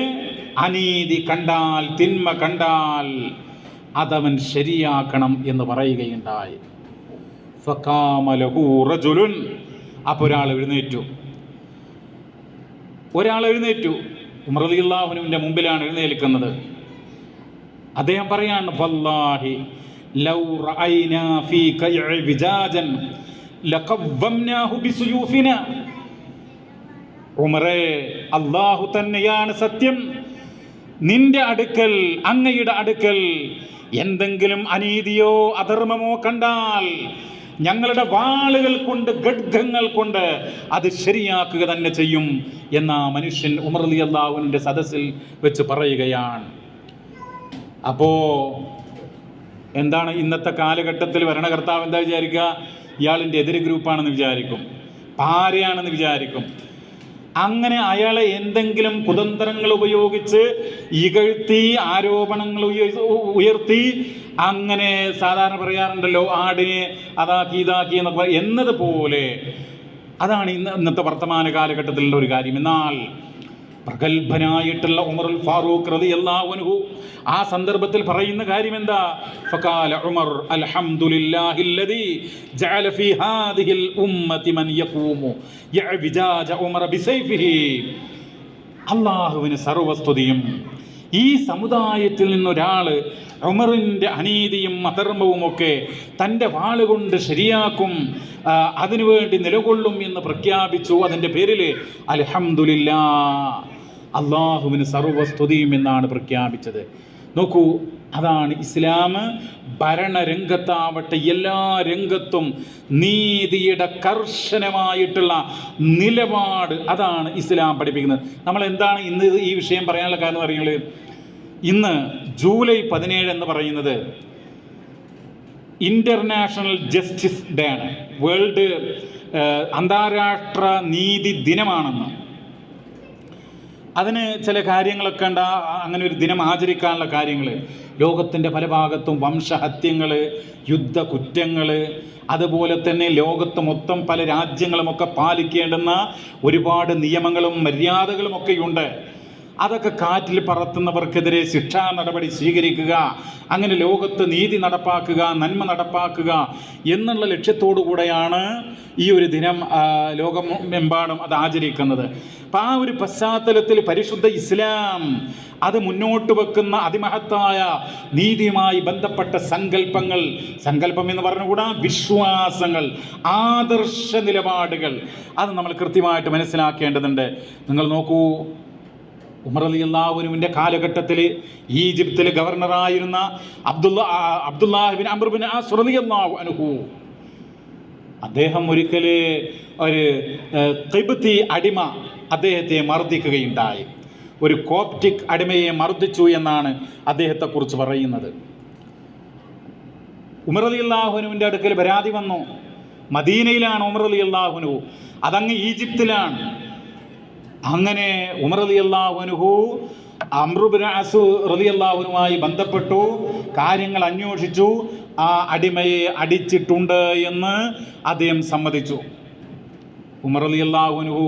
അനീതി കണ്ടാൽ, തിന്മ കണ്ടാൽ അതവൻ ശരിയാക്കണം എന്ന് പറയുകയുണ്ടായി. ഫഖാമ ലഹു റജുലുൻ, അപ്പോൾ ഒരാൾ എഴുന്നേറ്റു. ഉമർ റളിയല്ലാഹു അൻഹുവിൻ്റെ മുമ്പിലാണ് എഴുന്നേൽക്കുന്നത്. അദ്ദേഹം പറയാണ്, വല്ലാഹി ലൗ റഅയ്നാ ഫീക ഇഅ്വിജാജൻ ലഖവ്വംനാഹു ബിസുയൂഫിനാ, ഉമറേ, അല്ലാഹു തന്നെയാണ് സത്യം, നിന്റെ അടുക്കൽ, അങ്ങയുടെ അടുക്കൽ എന്തെങ്കിലും അനീതിയോ അധർമ്മമോ കണ്ടാൽ ഞങ്ങളുടെ വാളുകൾ കൊണ്ട്, ഖഡ്ഗങ്ങൾ കൊണ്ട് അത് ശരിയാക്കുക തന്നെ ചെയ്യും എന്ന മനുഷ്യൻ ഉമർ റളിയല്ലാഹു അൻഹുവിൻ്റെ സദസ്സിൽ വെച്ച് പറയുകയാണ്. അപ്പോൾ എന്താണ് ഇന്നത്തെ കാലഘട്ടത്തിൽ ഭരണകർത്താവ് എന്താ വിചാരിക്കുക? ഇയാളിൻ്റെ എതിർ ഗ്രൂപ്പാണെന്ന് വിചാരിക്കും, പാരയാണെന്ന് വിചാരിക്കും. അങ്ങനെ അയാളെ എന്തെങ്കിലും കുതന്ത്രങ്ങൾ ഉപയോഗിച്ച് ഇകഴ്ത്തി, ആരോപണങ്ങൾ ഉയർത്തി, അങ്ങനെ സാധാരണ പറയാറുണ്ടല്ലോ, ആടിനെ അതാക്കി ഇതാക്കി എന്നൊക്കെ എന്നതുപോലെ, അതാണ് ഇന്നത്തെ വർത്തമാന കാലഘട്ടത്തിലുള്ള ഒരു കാര്യം. എന്നാൽ പ്രഗത്ഭനായിട്ടുള്ള ഉമറുൽ ഫാറൂഖ് റളിയല്ലാഹു അൻഹു ആ സന്ദർഭത്തിൽ പറയുന്ന കാര്യം എന്താ? ഫഖാല ഉമർ അൽഹംദുലില്ലാഹില്ലദീ ജഅല ഫീ ഹാദിഹിൽ ഉമ്മത്തി മൻ യഖൂമു യഅ്വിജാജ ഉമർ ബിസൈഫിഹി, അല്ലാഹുവിന് സർവസ്തുതിയും, ഈ സമുദായത്തിൽ നിന്നൊരാൾ ഉമറിൻ്റെ അനീതിയും അധർമ്മവുമൊക്കെ തൻ്റെ വാളുകൊണ്ട് ശരിയാക്കും, അതിനുവേണ്ടി നിലകൊള്ളും എന്ന് പ്രഖ്യാപിച്ചു. അതിൻ്റെ പേരിൽ അൽഹംദുലില്ലാ, അള്ളാഹുവിന് സർവസ്തുതിയും എന്നാണ് പ്രഖ്യാപിച്ചത്. നോക്കൂ, അതാണ് ഇസ്ലാം. ഭരണരംഗത്താവട്ടെ എല്ലാ രംഗത്തും നീതിയുടെ കർശനമായിട്ടുള്ള നിലപാട്, അതാണ് ഇസ്ലാം പഠിപ്പിക്കുന്നത്. നമ്മൾ എന്താണ് ഇന്ന് ഈ വിഷയം പറയാനുള്ള കാരണം അറിയുന്നത്? ഇന്ന് ജൂലൈ 17 എന്ന് പറയുന്നത് ഇൻ്റർനാഷണൽ ജസ്റ്റിസ് ഡേ ആണ്, വേൾഡ് അന്താരാഷ്ട്ര നീതി ദിനമാണെന്ന്. അതിന് ചില കാര്യങ്ങളൊക്കെ ഉണ്ട്. അങ്ങനെ ഒരു ദിനം ആചരിക്കാനുള്ള കാര്യങ്ങൾ, ലോകത്തിൻ്റെ പല ഭാഗത്തും വംശഹത്യങ്ങൾ, യുദ്ധകുറ്റങ്ങൾ, അതുപോലെ തന്നെ ലോകത്ത് മൊത്തം പല രാജ്യങ്ങളുമൊക്കെ പാലിക്കേണ്ടുന്ന ഒരുപാട് നിയമങ്ങളും മര്യാദകളുമൊക്കെയുണ്ട്. അതൊക്കെ കാറ്റിൽ പറത്തുന്നവർക്കെതിരെ ശിക്ഷാ നടപടി സ്വീകരിക്കുക, അങ്ങനെ ലോകത്ത് നീതി നടപ്പാക്കുക, നന്മ നടപ്പാക്കുക എന്നുള്ള ലക്ഷ്യത്തോടു കൂടെയാണ് ഈ ഒരു ദിനം ലോകമെമ്പാടും അത് ആചരിക്കുന്നത്. അപ്പം ആ ഒരു പശ്ചാത്തലത്തിൽ പരിശുദ്ധ ഇസ്ലാം അത് മുന്നോട്ട് വെക്കുന്ന അതിമഹത്തായ നീതിയുമായി ബന്ധപ്പെട്ട സങ്കല്പം എന്ന് പറഞ്ഞുകൂടാ, വിശ്വാസങ്ങൾ, ആദർശ നിലപാടുകൾ, അത് നമ്മൾ കൃത്യമായിട്ട് മനസ്സിലാക്കേണ്ടതുണ്ട്. നിങ്ങൾ നോക്കൂ, ഉമർ റളിയല്ലാഹു അൻഹുവിൻ്റെ കാലഘട്ടത്തിൽ ഈജിപ്തിൽ ഗവർണറായിരുന്ന Abdullah bin Amr bin Aas റളിയല്ലാഹു അൻഹു, അദ്ദേഹം ഒരിക്കൽ ഒരു ഖിബ്തി അടിമ അദ്ദേഹത്തെ മർദ്ദിക്കുകയുണ്ടായി. ഒരു കോപ്റ്റിക് അടിമയെ മർദ്ദിച്ചു എന്നാണ് അദ്ദേഹത്തെക്കുറിച്ച് പറയുന്നത്. ഉമർ റളിയല്ലാഹു അൻഹുവിൻ്റെ അടുക്കൽ പരാതി വന്നു. മദീനയിലാണ് ഉമർ റളിയല്ലാഹു അൻഹു, അതങ്ങ് ഈജിപ്തിലാണ്. അങ്ങനെ ഉമർ റളിയല്ലാഹു അൻഹു അംർ ബിൻ ആസ് റളിയല്ലാഹു അൻഹുമായി ബന്ധപ്പെട്ടു, കാര്യങ്ങൾ അന്വേഷിച്ചു. ആ അടിമയെ അടിച്ചിട്ടുണ്ട് എന്ന് അദ്ദേഹം സമ്മതിച്ചു. ഉമർ റളിയല്ലാഹു അൻഹു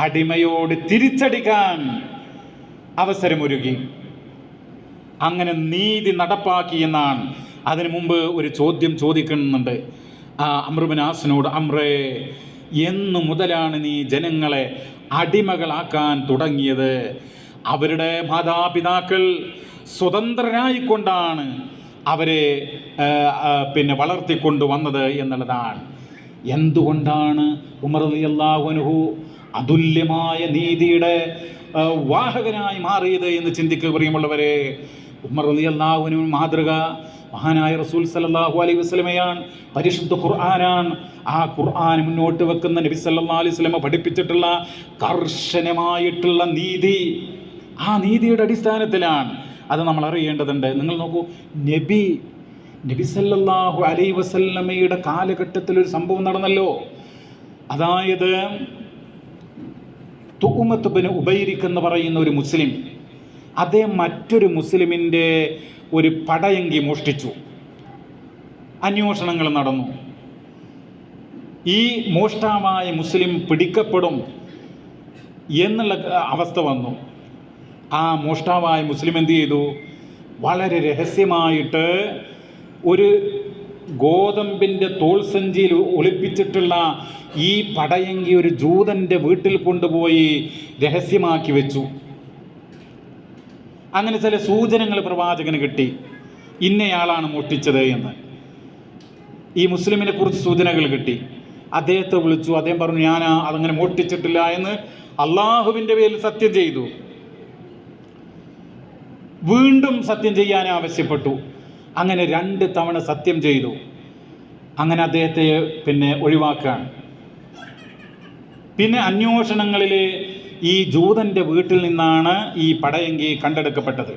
അടിമയോട് തിരിച്ചടിക്കാൻ അവസരമൊരുക്കി. അങ്ങനെ നീതി നടപ്പാക്കി എന്നാണ്. അതിനു മുമ്പ് ഒരു ചോദ്യം ചോദിക്കുന്നുണ്ട് അംർ ബിൻ ആസിനോട്, അംറേ, എന്നു മുതലാണ് നീ ജനങ്ങളെ അടിമകളാക്കാൻ തുടങ്ങിയത്? അവരുടെ മാതാപിതാക്കൾ സ്വതന്ത്രരായിക്കൊണ്ടാണ് അവരെ വളർത്തിക്കൊണ്ടുവന്നത് എന്നുള്ളതാണ്. എന്തുകൊണ്ടാണ് ഉമർ റളിയല്ലാഹു അൻഹു അതുല്യമായ നീതിയുടെ വാഹകനായി മാറിയത് എന്ന് ചിന്തിക്കുക പ്രിയമുള്ളവരെ. ഉമർ റളിയല്ലാഹു അൻഹു മാതൃക മഹാനായ റസൂൽ സല്ലല്ലാഹു അലൈഹി വസല്ലമയാണ്, പരിശുദ്ധ ഖുർആനാണ്. ആ ഖുർആൻ മുന്നോട്ട് വെക്കുന്ന നബി സല്ലല്ലാഹു അലൈഹി വസല്ലമ പഠിപ്പിച്ചിട്ടുള്ള കർശനമായിട്ടുള്ള നീതി, ആ നീതിയുടെ അടിസ്ഥാനത്തിലാണ് അത് നമ്മൾ അറിയേണ്ടതുണ്ട്. നിങ്ങൾ നോക്കൂ, നബി സല്ലല്ലാഹു അലൈഹി വസല്ലമയുടെ കാലഘട്ടത്തിൽ ഒരു സംഭവം നടന്നല്ലോ. അതായത് തുഅമത്ത് ബിൻ ഉബൈരിക് എന്ന് പറയുന്ന ഒരു മുസ്ലിം, അദ്ദേഹം മറ്റൊരു മുസ്ലിമിൻ്റെ ഒരു പടയങ്കി മോഷ്ടിച്ചു. അന്വേഷണങ്ങൾ നടന്നു. ഈ മോഷ്ടാവായ മുസ്ലിം പിടിക്കപ്പെടും എന്നുള്ള അവസ്ഥ വന്നു. ആ മോഷ്ടാവായ മുസ്ലിം എന്ത് ചെയ്തു? വളരെ രഹസ്യമായിട്ട് ഒരു ഗോതമ്പിൻ്റെ തോൾസഞ്ചിയിൽ ഒളിപ്പിച്ചിട്ടുള്ള ഈ പടയങ്കി ഒരു ജൂതൻ്റെ വീട്ടിൽ കൊണ്ടുപോയി രഹസ്യമാക്കി വെച്ചു. അങ്ങനെ ചില സൂചനകൾ പ്രവാചകന് കിട്ടി, ഇന്നയാളാണ് മോഷ്ടിച്ചത് എന്ന്. ഈ മുസ്ലിമിനെ കുറിച്ച് സൂചനകൾ കിട്ടി. അദ്ദേഹത്തെ വിളിച്ചു. അദ്ദേഹം പറഞ്ഞു, ഞാൻ അതങ്ങനെ മോഷ്ടിച്ചിട്ടില്ല എന്ന് അള്ളാഹുവിൻ്റെ പേരിൽ സത്യം ചെയ്തു. വീണ്ടും സത്യം ചെയ്യാൻ ആവശ്യപ്പെട്ടു. അങ്ങനെ 2 തവണ സത്യം ചെയ്തു. അങ്ങനെ അദ്ദേഹത്തെ ഒഴിവാക്കുകയാണ്. പിന്നെ അന്വേഷണങ്ങളിൽ ഈ ജൂതൻ്റെ വീട്ടിൽ നിന്നാണ് ഈ പടയങ്കി കണ്ടെടുക്കപ്പെട്ടത്.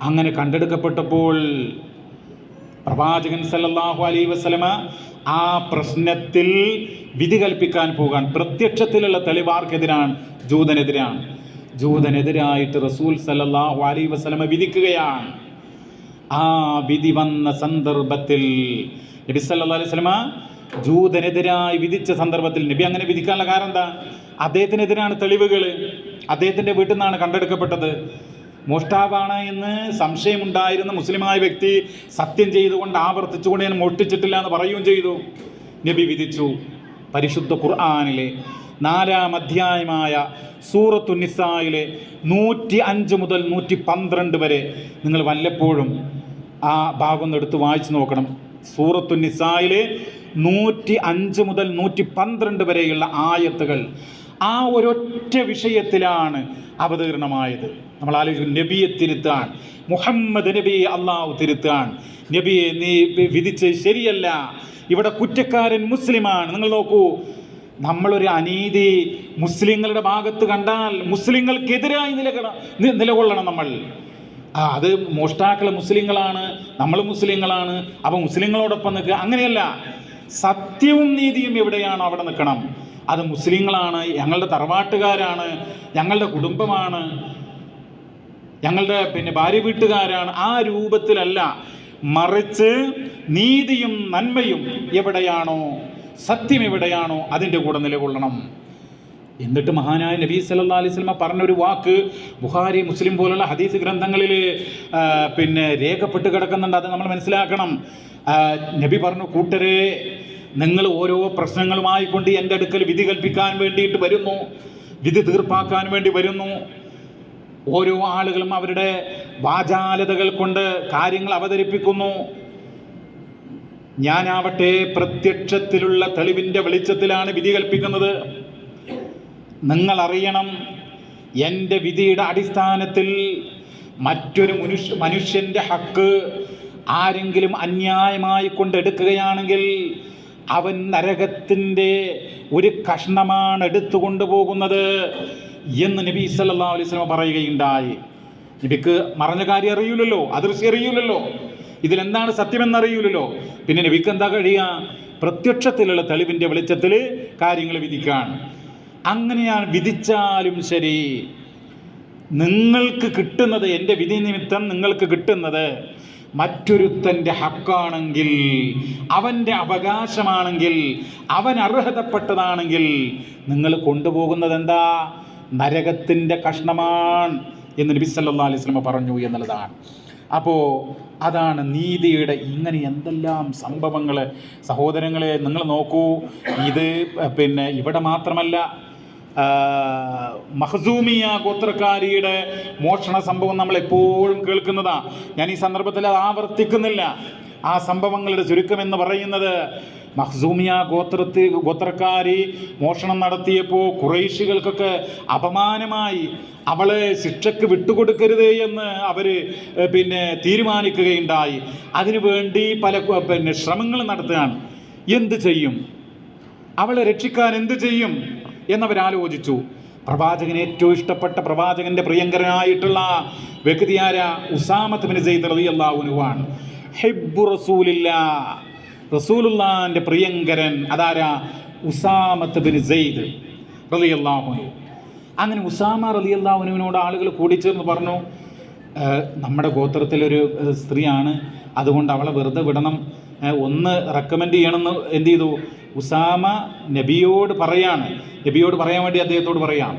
അങ്ങനെ കണ്ടെടുക്കപ്പെട്ടപ്പോൾ പ്രവാചകൻ സല്ലല്ലാഹു അലൈഹി വസല്ലമ ആ പ്രശ്നത്തിൽ വിധി കൽപ്പിക്കാൻ പോകാൻ. പ്രത്യക്ഷത്തിലുള്ള തെളിവാർക്കെതിരാണ്? ജൂതനെതിരാണ്. ജൂതനെതിരായിട്ട് റസൂൽ സല്ലല്ലാഹു അലൈഹി വസല്ലമ വിധിക്കുകയാണ്. ആ വിധി വന്ന സന്ദർഭത്തിൽ നബി സല്ലല്ലാഹു അലൈഹി വസല്ലമ ജൂതനെതിരായി വിധിച്ച സന്ദർഭത്തിൽ, നബി അങ്ങനെ വിധിക്കാനുള്ള കാരണം എന്താ? അദ്ദേഹത്തിനെതിരാണ് തെളിവുകൾ. അദ്ദേഹത്തിൻ്റെ വീട്ടിൽ നിന്നാണ് കണ്ടെടുക്കപ്പെട്ടത്. മോഷ്ടാവാണ് എന്ന് സംശയമുണ്ടായിരുന്ന മുസ്ലിമായ വ്യക്തി സത്യം ചെയ്തുകൊണ്ട് ആവർത്തിച്ചുകൊണ്ട് ഞാൻ മോഷ്ടിച്ചിട്ടില്ല എന്ന് പറയുകയും ചെയ്തു. നബി വിധിച്ചു. പരിശുദ്ധ ഖുർആനിലെ 4-ാം അധ്യായമായ സൂറത്തു നിസായിലെ 105 മുതൽ 112 വരെ നിങ്ങൾ വല്ലപ്പോഴും ആ ഭാഗം ഒന്ന് എടുത്ത് വായിച്ചു നോക്കണം. സൂറത്തു നിസായിലെ 105 മുതൽ 112 വരെയുള്ള ആയത്തുകൾ ആ ഒരൊറ്റ വിഷയത്തിലാണ് അവതീർണമായത്. നമ്മൾ ആലോചിക്കും, നബിയെ തിരുത്താൻ, മുഹമ്മദ് നബിയെ അള്ളാഹു തിരുത്താൻ. നബിയെ നീ വിധിച്ചത് ശരിയല്ല, ഇവിടെ കുറ്റക്കാരൻ മുസ്ലിമാണ്. നിങ്ങൾ നോക്കൂ, നമ്മളൊരു അനീതി മുസ്ലിങ്ങളുടെ ഭാഗത്ത് കണ്ടാൽ മുസ്ലിങ്ങൾക്കെതിരായി നിലകൊള്ളണം നമ്മൾ. അത് മോഷ്ടാക്കൾ മുസ്ലിങ്ങളാണ്, നമ്മൾ മുസ്ലിങ്ങളാണ്, അപ്പം മുസ്ലിങ്ങളോടൊപ്പം നിൽക്കുക. അങ്ങനെയല്ല, സത്യവും നീതിയും എവിടെയാണോ അവിടെ നിൽക്കണം. അത് മുസ്ലിങ്ങളാണ്, ഞങ്ങളുടെ തറവാട്ടുകാരാണ്, ഞങ്ങളുടെ കുടുംബമാണ്, ഞങ്ങളുടെ ഭാര്യ വീട്ടുകാരാണ്, ആ രൂപത്തിലല്ല. മറിച്ച് നീതിയും നന്മയും എവിടെയാണോ, സത്യം എവിടെയാണോ അതിൻ്റെ കൂടെ നിലകൊള്ളണം. എന്നിട്ട് മഹാനായ നബി സല്ലല്ലാഹു അലൈഹി വസല്ലം പറഞ്ഞൊരു വാക്ക് ബുഖാരി, മുസ്ലിം പോലുള്ള ഹദീസ് ഗ്രന്ഥങ്ങളിൽ രേഖപ്പെട്ട് കിടക്കുന്നുണ്ട്. അത് നമ്മൾ മനസ്സിലാക്കണം. നബി പറഞ്ഞു, കൂട്ടരെ, നിങ്ങൾ ഓരോ പ്രശ്നങ്ങളുമായി കൊണ്ട് എൻ്റെ അടുക്കൽ വിധി കൽപ്പിക്കാൻ വേണ്ടിയിട്ട് വരുന്നു, വിധി തീർപ്പാക്കാൻ വേണ്ടി വരുന്നു. ഓരോ ആളുകളും അവരുടെ വാചാലതകൾ കൊണ്ട് കാര്യങ്ങൾ അവതരിപ്പിക്കുന്നു. ഞാനാവട്ടെ പ്രത്യക്ഷത്തിലുള്ള തെളിവിൻ്റെ വെളിച്ചത്തിലാണ് വിധി കൽപ്പിക്കുന്നത്. നിങ്ങൾ അറിയണം, എൻ്റെ വിധിയുടെ അടിസ്ഥാനത്തിൽ മറ്റൊരു മനുഷ്യൻ്റെ ഹക്ക് ആരെങ്കിലും അന്യായമായി കൊണ്ടെടുക്കുകയാണെങ്കിൽ അവൻ നരകത്തിൻ്റെ ഒരു കഷ്ണമാണ് എടുത്തുകൊണ്ടു പോകുന്നത് എന്ന് നബി സല്ലല്ലാഹു അലൈഹി വസല്ലം പറയുകയുണ്ടായി. നബിക്ക് മറഞ്ഞ കാര്യം അറിയില്ലല്ലോ, അദൃശ്യം അറിയില്ലല്ലോ, ഇതിലെന്താണ് സത്യമെന്നറിയില്ലല്ലോ. പിന്നെ നബിക്ക് എന്താ കഴിയുക? പ്രത്യക്ഷത്തിലുള്ള തെളിവിൻ്റെ വെളിച്ചത്തിൽ കാര്യങ്ങൾ വിധിക്കാൻ. അങ്ങനെയാണ് വിധിച്ചാലും ശരി, നിങ്ങൾക്ക് കിട്ടുന്നത്, എൻ്റെ വിധി നിമിത്തം നിങ്ങൾക്ക് കിട്ടുന്നത് മറ്റൊരുത്തൻ്റെ ഹക്കാണെങ്കിൽ, അവൻ്റെ അവകാശമാണെങ്കിൽ, അവൻ അർഹതപ്പെട്ടതാണെങ്കിൽ നിങ്ങൾ കൊണ്ടുപോകുന്നത് എന്താ? നരകത്തിൻ്റെ കഷ്ണമാണ് എന്ന് നബി സല്ലല്ലാഹു അലൈഹി വസല്ലം പറഞ്ഞു എന്നുള്ളതാണ്. അപ്പോൾ അതാണ് നീതിയുടെ ഇങ്ങനെ എന്തെല്ലാം സംഭവങ്ങൾ. സഹോദരങ്ങളെ, നിങ്ങൾ നോക്കൂ, ഇത് ഇവിടെ മാത്രമല്ല, മഖ്സൂമിയ ഗോത്രക്കാരിയുടെ മോഷണ സംഭവം നമ്മൾ എപ്പോഴും കേൾക്കുന്നതാണ്. ഞാൻ ഈ സന്ദർഭത്തിൽ അത് ആവർത്തിക്കുന്നില്ല. ആ സംഭവങ്ങളുടെ ചുരുക്കം എന്ന് പറയുന്നത്, മഖ്സൂമിയ ഗോത്രക്കാരി മോഷണം നടത്തിയപ്പോൾ ഖുറൈശികൾക്കൊക്കെ അപമാനമായി അവളെ ശിക്ഷയ്ക്ക് വിട്ടുകൊടുക്കരുത് എന്ന് അവർ തീരുമാനിക്കുകയുണ്ടായി. അതിനുവേണ്ടി പല ശ്രമങ്ങൾ നടത്തുകയാണ്. എന്ത് ചെയ്യും, അവളെ രക്ഷിക്കാൻ എന്ത് ചെയ്യും എന്നവരാലോചിച്ചു. പ്രവാചകന് ഏറ്റവും ഇഷ്ടപ്പെട്ട, പ്രവാചകന്റെ പ്രിയങ്കരനായിട്ടുള്ള വ്യക്തിയാര? ഉസാമത്ത് ബിൻ സെയ്ദ് റളിയല്ലാഹു അൻഹു ആണ്. ഹിബ്ബു റസൂലില്ലാഹ്, റസൂലുള്ളാഹിന്റെ പ്രിയങ്കരൻ അതാരാ? ഉസാമത്ത് ബിൻ സെയ്ദ് റളിയല്ലാഹു അൻഹു. അങ്ങനെ ഉസാമ റളിയല്ലാഹു അൻഹുവിനോട് ആളുകൾ കൂടിച്ചേർന്ന് പറഞ്ഞു, നമ്മുടെ ഗോത്രത്തിലൊരു സ്ത്രീയാണ്, അതുകൊണ്ട് അവളെ വെറുതെ വിടണം, ഒന്ന് റെക്കമെൻഡ് ചെയ്യണമെന്ന് എന്ത് ചെയ്തു? ഉസാമ നബിയോട് പറയാണ്. നബിയോട് പറയാൻ വേണ്ടി അദ്ദേഹത്തോട് പറയാം.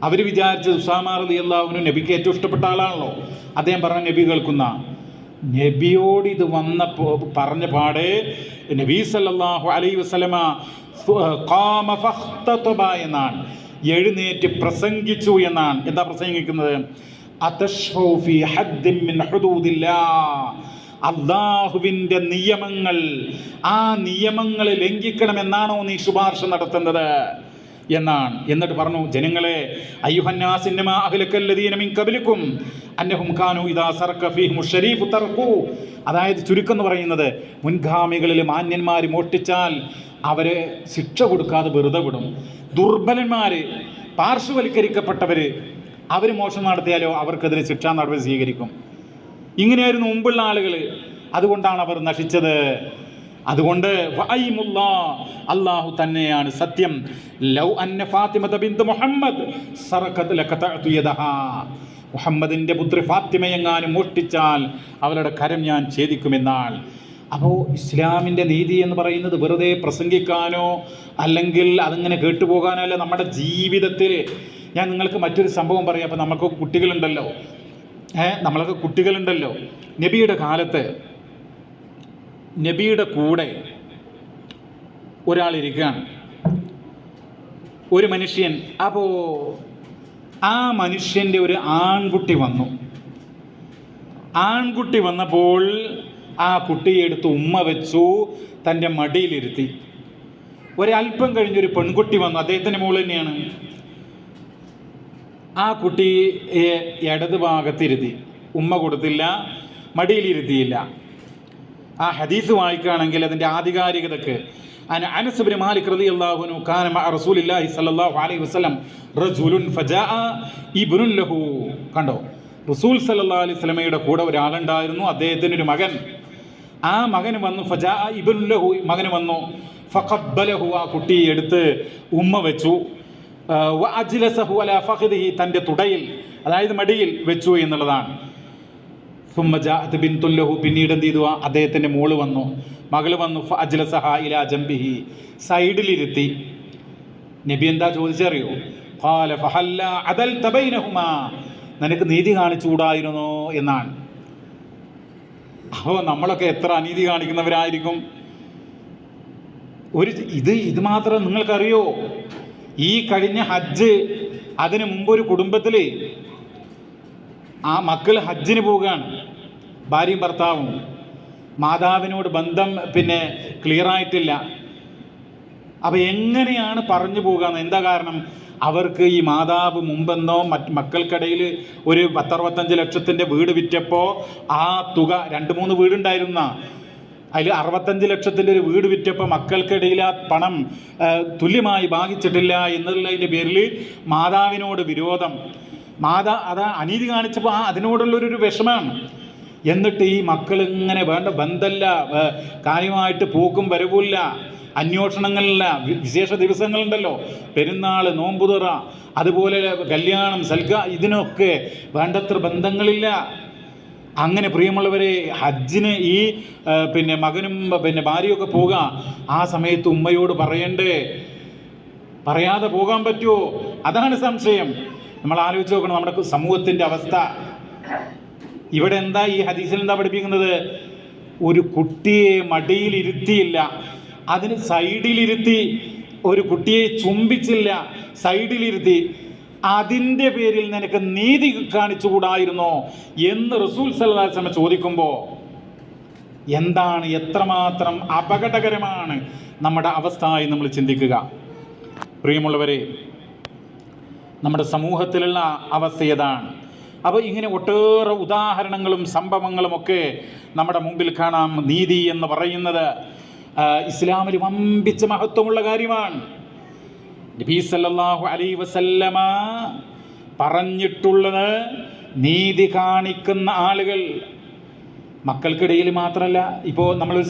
അവർ വിചാരിച്ചത് ഉസാമ റളിയല്ലാഹു അൻഹു നബിക്ക് ഏറ്റവും ഇഷ്ടപ്പെട്ട ആളാണല്ലോ. അദ്ദേഹം പറഞ്ഞ നബി കേൾക്കുന്ന. നബിയോട് ഇത് പറഞ്ഞ പാടെ നബി സല്ലല്ലാഹു അലൈഹി വസല്ലമ ഖാമ ഫഖ്തബ എന്നാണ്, എഴുന്നേറ്റ് പ്രസംഗിച്ചു എന്നാണ്. എന്താ പ്രസംഗിക്കുന്നത്? അതശ്ഫൗ ഫീ ഹദ്ദിൻ മിൻ ഹുദൂദില്ലാഹ്, അല്ലാഹുവിൻ്റെ നിയമങ്ങൾ, ആ നിയമങ്ങൾ ലംഘിക്കണമെന്നാണോ നീ ശുപാർശ നടത്തുന്നത് എന്നാണ്. എന്നിട്ട് പറഞ്ഞു, ജനങ്ങളെ, അയ്യുഹന്നാസ് ഇന്നമാ അഹ്ലക്കല്ലദീന മിൻ ഖബ്ലികും അന്നഹും കാനൂ ഇദാ സറക ഫീഹിം ശരീഫു തർഖു. അതായത് ചുരുക്കം എന്ന് പറയുന്നത്, മുൻഗാമികളിൽ മാന്യന്മാർ മോഷ്ടിച്ചാൽ അവരെ ശിക്ഷ കൊടുക്കാതെ വെറുതെ വിടും. ദുർബലന്മാർ, പാർശ്വവൽക്കരിക്കപ്പെട്ടവർ, അവർ മോഷണം നടത്തിയാലോ അവർക്കെതിരെ ശിക്ഷാ നടപടി സ്വീകരിക്കും. ഇങ്ങനെയായിരുന്നു മുമ്പുള്ള ആളുകൾ. അതുകൊണ്ടാണ് അവർ നശിച്ചത്. അതുകൊണ്ട് അല്ലാഹു തന്നെയാണ് സത്യം. ലൗ അന്ന ഫാത്തിമത ബിന്ത് മുഹമ്മദ് സറഖത് ലഖതഅതു യദഹാ, മുഹമ്മദിൻ്റെ പുത്രി ഫാത്തിമയെങ്ങാനും മോഷ്ടിച്ചാൽ അവളുടെ കരം ഞാൻ ഛേദിക്കുമെന്നാണ്. അപ്പോൾ ഇസ്ലാമിൻ്റെ നീതി എന്ന് പറയുന്നത് വെറുതെ പ്രസംഗിക്കാനോ അല്ലെങ്കിൽ അതിങ്ങനെ കേട്ടുപോകാനോ അല്ല. നമ്മുടെ ജീവിതത്തിൽ ഞാൻ നിങ്ങൾക്ക് മറ്റൊരു സംഭവം പറയാം. അപ്പോൾ നമ്മളൊക്കെ കുട്ടികളുണ്ടല്ലോ, നബിയുടെ കാലത്ത് നബിയുടെ കൂടെ ഒരാളിരിക്കുകയാണ്, ഒരു മനുഷ്യൻ. അപ്പോൾ ആ മനുഷ്യൻ്റെ ഒരു ആൺകുട്ടി വന്നു. ആൺകുട്ടി വന്നപ്പോൾ ആ കുട്ടിയെ എടുത്ത് ഉമ്മ വെച്ചു, തൻ്റെ മടിയിലിരുത്തി. ഒരല്പം കഴിഞ്ഞൊരു പെൺകുട്ടി വന്നു, അദ്ദേഹത്തിൻ്റെ മോൾ തന്നെയാണ്. ആ കുട്ടിയെ ഇടത് ഭാഗത്തിരുത്തി, ഉമ്മ കൊടുത്തില്ല, മടിയിലിരുത്തിയില്ല. ആ ഹദീസ് വായിക്കുകയാണെങ്കിൽ അതിൻ്റെ ആധികാരികതക്ക്, അനസ് ഇബ്നു മാലിക് റളിയല്ലാഹു അൻഹു കാന മഅ റസൂലില്ലാഹി സ്വല്ലല്ലാഹു അലൈഹി വസല്ലം റജുലുൻ ഫജാഅ ഇബ്നുൻ ലഹു. കണ്ടോ, റസൂൽ സല്ലല്ലാഹു അലൈഹി വസല്ലമയുടെ കൂടെ ഒരാളുണ്ടായിരുന്നു, അദ്ദേഹത്തിന് ഒരു മകൻ. ആ മകന് വന്നു, ഫജാഅ ഇബ്നുൻ ലഹു, മകന് വന്നു. ഫഖബ്ബലഹു, ആ കുട്ടിയെ എടുത്ത് ഉമ്മ വെച്ചു. വഅജ്ലസഹു അലാ ഫഖദിഹി, തൻ്റെ തുടയിൽ, അതായത് മടിയിൽ വെച്ചു എന്നുള്ളതാണ്. സുമ്മ ജാഅത് ബിൻതുൻ ലഹു, പിന്നീട് എന്ത് ചെയ്തു? അദ്ദേഹത്തിൻ്റെ മോള് വന്നു, മകള് വന്നു. ഫഅജ്ലസഹ ഇലാ ജംബിഹി, സൈഡിലിരുത്തി. നബി എന്താ ചോദിച്ചറിയോ? ഖാല ഫഹല്ല അദൽത ബൈനഹുമാ, നിനക്ക് നീതി കാണിച്ചുകൂടായിരുന്നോ എന്നാണ്. അപ്പോൾ നമ്മളൊക്കെ എത്ര അനീതി കാണിക്കുന്നവരായിരിക്കും. ഇത് മാത്രം നിങ്ങൾക്കറിയോ? ഈ കഴിഞ്ഞ ഹജ്ജ്, അതിന് മുമ്പൊരു കുടുംബത്തിൽ ആ മക്കൾ ഹജ്ജിന് പോവുകയാണ്, ഭാര്യയും ഭർത്താവും. മാതാവിനോട് ബന്ധം ക്ലിയർ ആയിട്ടില്ല. അപ്പം എങ്ങനെയാണ് പറഞ്ഞു പോകുക? എന്താ കാരണം? അവർക്ക് ഈ മാതാവ് മുമ്പെന്നോ മക്കൾക്കിടയിൽ ഒരു 10-65 ലക്ഷത്തിൻ്റെ വീട് വിറ്റപ്പോൾ ആ തുക 2-3 വീടുണ്ടായിരുന്ന അതിൽ 65 ലക്ഷത്തിൻ്റെ ഒരു വീട് വിറ്റപ്പോൾ മക്കൾക്കിടയിൽ ആ പണം തുല്യമായി ഭാഗിച്ചിട്ടില്ല എന്നുള്ളതിൻ്റെ പേരിൽ മാതാവിനോട് വിരോധം. അതാ അനീതി കാണിച്ചപ്പോൾ അതിനോടുള്ളൊരു വിഷമമാണ്. എന്നിട്ട് ഈ മക്കൾ ഇങ്ങനെ വേണ്ട ബന്ധമല്ല, കാര്യമായിട്ട് പോക്കും വരവുമില്ല, അന്വേഷണങ്ങളില്ല. വിശേഷ ദിവസങ്ങളുണ്ടല്ലോ, പെരുന്നാൾ, നോമ്പുതുറ, അതുപോലെ കല്യാണം, ഇതിനൊക്കെ വേണ്ടത്ര ബന്ധങ്ങളില്ല. അങ്ങനെ പ്രിയമുള്ളവരെ, ഹജ്ജിന് ഈ മകനും ഭാര്യയൊക്കെ പോവുക, ആ സമയത്ത് ഉമ്മയോട് പറയണ്ടേ? പറയാതെ പോകാൻ പറ്റുമോ? അതാണ് സംശയം. നമ്മൾ ആലോചിച്ച് നോക്കണം നമ്മുടെ സമൂഹത്തിൻ്റെ അവസ്ഥ. ഇവിടെ എന്താ ഈ ഹദീസിൽ എന്താ പഠിപ്പിക്കുന്നത്? ഒരു കുട്ടിയെ മടിയിലിരുത്തിയില്ല, അതിന് സൈഡിലിരുത്തി. ഒരു കുട്ടിയെ ചുംബിച്ചില്ല, സൈഡിലിരുത്തി. അതിൻ്റെ പേരിൽ നിനക്ക് നീതി കാണിച്ചുകൂടായിരുന്നോ എന്ന് റസൂൽ സല്ലല്ലാഹു അലൈഹി വസല്ലം ചോദിക്കുമ്പോൾ എന്താണ്, എത്രമാത്രം അപകടകരമാണ് നമ്മുടെ അവസ്ഥയായി നമ്മൾ ചിന്തിക്കുക. പ്രിയമുള്ളവരെ, നമ്മുടെ സമൂഹത്തിലുള്ള അവസ്ഥ ഏതാണ്? അപ്പോൾ ഇങ്ങനെ ഒട്ടേറെ ഉദാഹരണങ്ങളും സംഭവങ്ങളുമൊക്കെ നമ്മുടെ മുമ്പിൽ കാണാം. നീതി എന്ന് പറയുന്നത് ഇസ്ലാമിൽ വമ്പിച്ച മഹത്വമുള്ള കാര്യമാണ്. നബി സല്ലല്ലാഹു അലൈഹി വസല്ലമ പറഞ്ഞിട്ടുള്ളത്, നീതി കാണിക്കുന്ന ആളുകൾ മക്കൾക്കിടയിൽ മാത്രമല്ല. ഇപ്പോൾ നമ്മളൊരു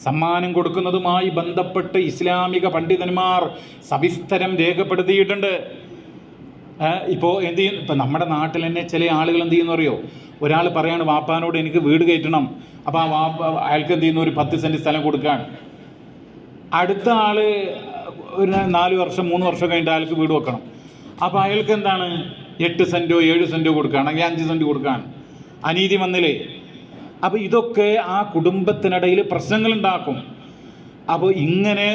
സമ്മാനം കൊടുക്കുന്നതുമായി ബന്ധപ്പെട്ട് ഇസ്ലാമിക പണ്ഡിതന്മാർ സവിസ്തരം രേഖപ്പെടുത്തിയിട്ടുണ്ട്. ഇപ്പോൾ എന്ത് ചെയ്യും? ഇപ്പം നമ്മുടെ നാട്ടിൽ തന്നെ ചില ആളുകൾ എന്ത് ചെയ്യുന്നു അറിയോ? ഒരാൾ പറയാണ് വാപ്പാനോട് എനിക്ക് വീട് കയറ്റണം. അപ്പോൾ അയാൾക്ക് എന്ത് ചെയ്യുന്നു? ഒരു 10 സെൻറ്റ് സ്ഥലം കൊടുക്കാൻ. അടുത്ത ആൾ ഒരു 4 വർഷം 3 വർഷം കഴിഞ്ഞിട്ട് അയാൾക്ക് വീട് വെക്കണം. അപ്പോൾ അയാൾക്ക് എന്താണ്? 8 സെൻറ്റോ 7 സെൻറ്റോ കൊടുക്കുകയാണ്, അല്ലെങ്കിൽ 5 സെൻറ്റ് കൊടുക്കാൻ. അനീതി വന്നില്ലേ? അപ്പോൾ ഇതൊക്കെ ആ കുടുംബത്തിനിടയിൽ പ്രശ്നങ്ങളുണ്ടാക്കും. അപ്പോൾ ഇങ്ങനെ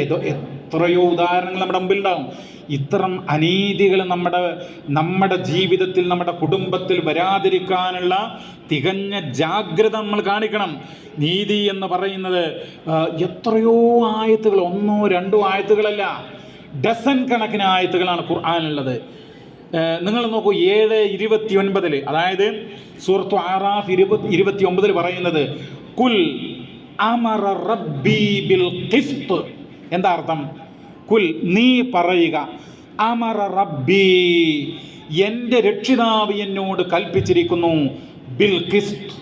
എത്രയോ ഉദാഹരണങ്ങൾ നമ്മുടെ മുമ്പിലുണ്ടാകും. ഇത്തരം അനീതികൾ നമ്മുടെ ജീവിതത്തിൽ, നമ്മുടെ കുടുംബത്തിൽ വരാതിരിക്കാനുള്ള തികഞ്ഞ ജാഗ്രത നമ്മൾ കാണിക്കണം. നീതി എന്ന് പറയുന്നത് എത്രയോ ആയത്തുകൾ, 1-2 ആയത്തുകളല്ല, ഡസൻ കണക്കിന് ആയത്തുകളാണ് ഖുർആനിലുള്ളത്. നിങ്ങൾ നോക്കൂ, 7:29, അതായത് സൂറത്തു ആറാഫ് 29 പറയുന്നത്, കുൽ അമറ റബ്ബി ബിൽ ഖിസ്ത്. എന്താ അർത്ഥം? കുൽ, നീ പറയുക, അമറ റബ്ബി, എൻ്റെ രക്ഷിതാവ് എന്നോട് കൽപ്പിച്ചിരിക്കുന്നു, ബിൽ ഖിസ്ത്,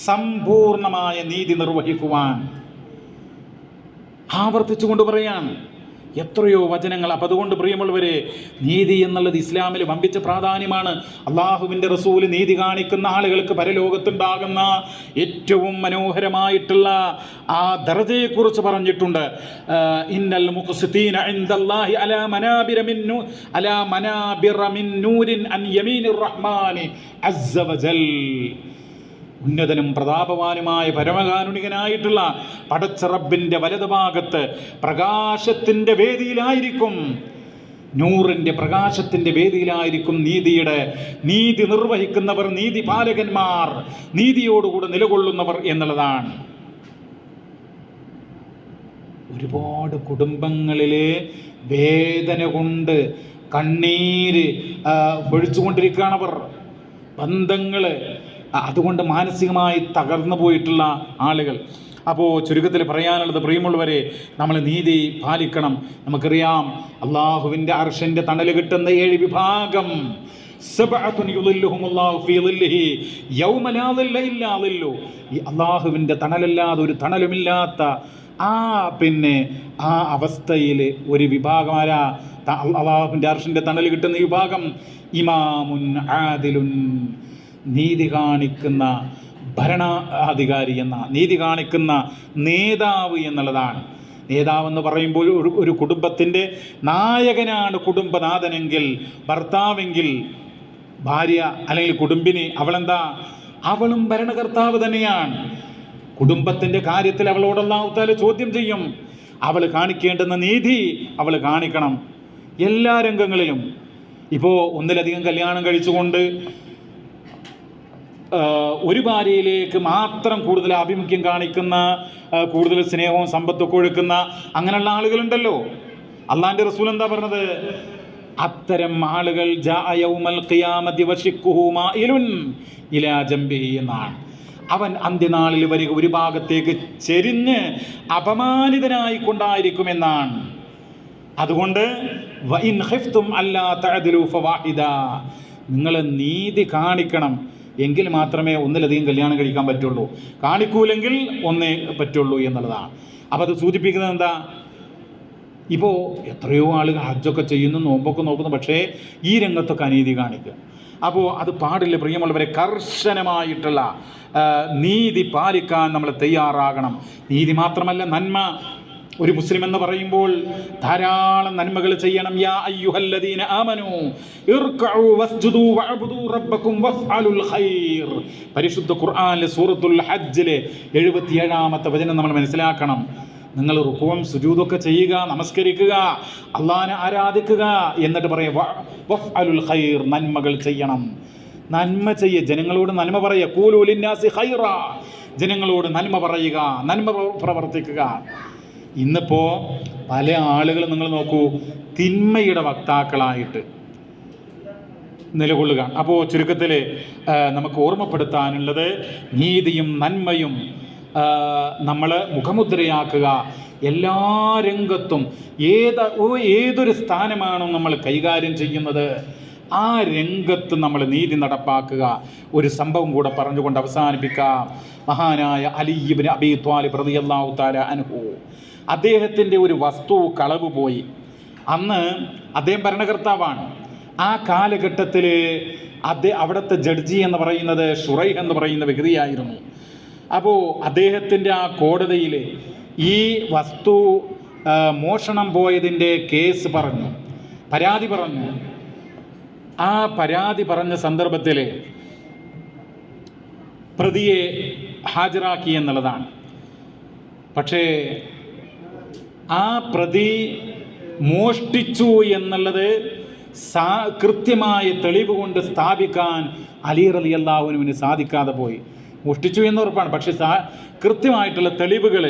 സമ്പൂർണമായ നീതി നിർവഹിക്കുവാൻ. ആവർത്തിച്ചുകൊണ്ട് പറയാണ് എത്രയോ വചനങ്ങൾ. അപ്പം അതുകൊണ്ട് പ്രിയമുള്ളവരെ, നീതി എന്നുള്ളത് ഇസ്ലാമിൽ വമ്പിച്ച പ്രാധാന്യമാണ്. അള്ളാഹുവിൻ്റെ റസൂൽ നീതി കാണിക്കുന്ന ആളുകൾക്ക് പരലോകത്തുണ്ടാകുന്ന ഏറ്റവും മനോഹരമായിട്ടുള്ള ആ ദർജയെക്കുറിച്ച് പറഞ്ഞിട്ടുണ്ട്. ഇന്നൽ മുഖ്സിതീന ഇൻദല്ലാഹി അലാ മനാബിറ മിൻ നൂരിൻ അൻ യമീനിർ റഹ്മാനി അസ്സ വജൽ. ഉന്നതനും പ്രതാപവാനുമായ പരമകാരുണികനായിട്ടുള്ള പടച്ച റബ്ബിൻ്റെ വലതുഭാഗത്ത് പ്രകാശത്തിൻ്റെ വേദിയിലായിരിക്കും, നൂറിൻ്റെ പ്രകാശത്തിൻ്റെ വേദിയിലായിരിക്കും നീതി നിർവഹിക്കുന്നവർ, നീതി പാലകന്മാർ, നീതിയോടുകൂടെ നിലകൊള്ളുന്നവർ എന്നുള്ളതാണ്. ഒരുപാട് കുടുംബങ്ങളിലെ വേദന കൊണ്ട് കണ്ണീര് പൊഴിച്ചുകൊണ്ടിരിക്കുകയാണവർ, ബന്ധങ്ങൾ, അതുകൊണ്ട് മാനസികമായി തകർന്നു പോയിട്ടുള്ള ആളുകൾ. അപ്പോൾ ചുരുക്കത്തിൽ പറയാനുള്ളത്, പ്രിയമുള്ളവരെ, നമ്മൾ നീതി പാലിക്കണം. നമുക്കറിയാം, അള്ളാഹുവിൻ്റെ അർശിൻ്റെ തണൽ കിട്ടുന്ന 7 വിഭാഗം, ഈ അള്ളാഹുവിൻ്റെ തണലല്ലാതെ ഒരു തണലുമില്ലാത്ത ആ അവസ്ഥയിൽ ഒരു വിഭാഗം ആരാ? അള്ളാഹുവിൻ്റെ അർശിൻ്റെ തണൽ കിട്ടുന്ന വിഭാഗം ഇമാമുൻ ആദിലുൻ, നീതി കാണിക്കുന്ന ഭരണാധികാരി നീതി കാണിക്കുന്ന നേതാവ് എന്നുള്ളതാണ്. നേതാവെന്ന് പറയുമ്പോൾ ഒരു കുടുംബത്തിൻ്റെ നായകനാണ് കുടുംബനാഥനെങ്കിൽ, ഭർത്താവെങ്കിൽ ഭാര്യ അല്ലെങ്കിൽ കുടുംബിനി അവളും ഭരണകർത്താവ് തന്നെയാണ്. കുടുംബത്തിൻ്റെ കാര്യത്തിൽ അവളോട് അല്ലാഹു തആല ചോദ്യം ചെയ്യും. അവൾ കാണിക്കേണ്ടുന്ന നീതി അവൾ കാണിക്കണം എല്ലാ രംഗങ്ങളിലും. ഇപ്പോൾ ഒന്നിലധികം കല്യാണം കഴിച്ചുകൊണ്ട് ഒരു ഭാര്യയിലേക്ക് മാത്രം കൂടുതൽ ആഭിമുഖ്യം കാണിക്കുന്ന, കൂടുതൽ സ്നേഹവും സമ്പത്തൊക്കെ ഒഴുക്കുന്ന അങ്ങനെയുള്ള ആളുകളുണ്ടല്ലോ. അള്ളാഹിൻ്റെ റസൂൽ എന്താ പറഞ്ഞത്? അത്തരം ആളുകൾ ജാഅ യൗമൽ ഖിയാമത്തി വശിഖുഹു മായിലുൻ ഇലാ ജംബിഹി എന്നാണ്. അവൻ അന്ത്യനാളിൽ വരിക ഒരു ഭാഗത്തേക്ക് ചെരിഞ്ഞ് അപമാനിതനായിക്കൊണ്ടായിരിക്കുമെന്നാണ്. അതുകൊണ്ട് വഇൻ ഖിഫ്തും അല്ലാ തഅദിലു ഫവാഹിദ, നിങ്ങൾ നീതി കാണിക്കണം, എങ്കിൽ മാത്രമേ ഒന്നിലധികം കല്യാണം കഴിക്കാൻ പറ്റുള്ളൂ. കാണിക്കൂലെങ്കിൽ ഒന്നേ പറ്റുള്ളൂ എന്നുള്ളതാണ്. അപ്പോൾ അത് സൂചിപ്പിക്കുന്നത് എന്താ? ഇപ്പോൾ എത്രയോ ആളുകൾ ഹജ്ജൊക്കെ ചെയ്യുന്നു, നോമ്പൊക്കെ നോക്കുന്നു, പക്ഷേ ഈ രംഗത്തൊക്കെ അനീതി കാണിക്കുക. അപ്പോൾ അത് പാടില്ല. പ്രിയമുള്ളവരെ, കർശനമായിട്ടുള്ള നീതി പാലിക്കാൻ നമ്മൾ തയ്യാറാകണം. നീതി മാത്രമല്ല, നന്മ. ഒരു മുസ്ലിം എന്ന് പറയുമ്പോൾ ധാരാളം നന്മകൾ ചെയ്യണം. യാ അയ്യുഹല്ലദീന ആമനൂ ഇർകഉ വസ്ജുദു വഅബ്ദു റബ്ബക്കും വഫ്അലുൽ ഖൈർ. പരിശുദ്ധ ഖുർആനിലെ സൂറത്തുൽ ഹജ്ജിലെ 77-ാമത്തെ വചനം നമ്മൾ മനസ്സിലാക്കണം. നിങ്ങൾ റുക്കുവും സുജൂദൊക്കെ ചെയ്യുക, നമസ്കരിക്കുക, അള്ളാഹിനെ ആരാധിക്കുക, എന്നിട്ട് പറയുക വഫ്അലുൽ ഖൈർ, നന്മകൾ ചെയ്യണം. നന്മ ചെയ്യുക, ജനങ്ങളോട് നന്മ പറയുക. ഖൂലൂ ലിന്നാസി ഖൈറ, ജനങ്ങളോട് നന്മ പറയുക, നന്മ പ്രവർത്തിക്കുക. ഇന്നിപ്പോൾ പല ആളുകളും നിങ്ങൾ നോക്കൂ, തിന്മയുടെ വക്താക്കളായിട്ട് നിലകൊള്ളുക. അപ്പോൾ ചുരുക്കത്തിൽ നമുക്ക് ഓർമ്മപ്പെടുത്താനുള്ളത്, നീതിയും നന്മയും നമ്മൾ മുഖമുദ്രയാക്കുക. എല്ലാ രംഗത്തും ഏതൊരു സ്ഥാനമാണോ നമ്മൾ കൈകാര്യം ചെയ്യുന്നത്, ആ രംഗത്ത് നമ്മൾ നീതി നടപ്പാക്കുക. ഒരു സംഭവം കൂടെ പറഞ്ഞുകൊണ്ട് അവസാനിപ്പിക്കാം. മഹാനായ അലി ഇബ്നു അബീ ത്വാലിബ് റളിയല്ലാഹു തആല അൻഹു, അദ്ദേഹത്തിൻ്റെ ഒരു വസ്തു കളവ് പോയി. അന്ന് അദ്ദേഹം ഭരണകർത്താവാണ്. ആ കാലഘട്ടത്തിൽ അവിടുത്തെ ജഡ്ജി എന്ന് പറയുന്നത് ഷുറൈഹ് എന്ന് പറയുന്ന വ്യക്തിയായിരുന്നു. അപ്പോൾ അദ്ദേഹത്തിൻ്റെ ആ കോടതിയിൽ ഈ വസ്തു മോഷണം പോയതിൻ്റെ കേസ് പറഞ്ഞു, പരാതി പറഞ്ഞു. ആ പരാതി പറഞ്ഞ സന്ദർഭത്തിൽ പ്രതിയെ ഹാജരാക്കി എന്നുള്ളതാണ്. പക്ഷേ ആ പ്രതി മോഷ്ടിച്ചു എന്നുള്ളത് കൃത്യമായ തെളിവ് കൊണ്ട് സ്ഥാപിക്കാൻ അലി റളിയല്ലാഹു അൻഹുവിന് സാധിക്കാതെ പോയി. മോഷ്ടിച്ചു എന്ന് ഉറപ്പാണ്, പക്ഷെ കൃത്യമായിട്ടുള്ള തെളിവുകൾ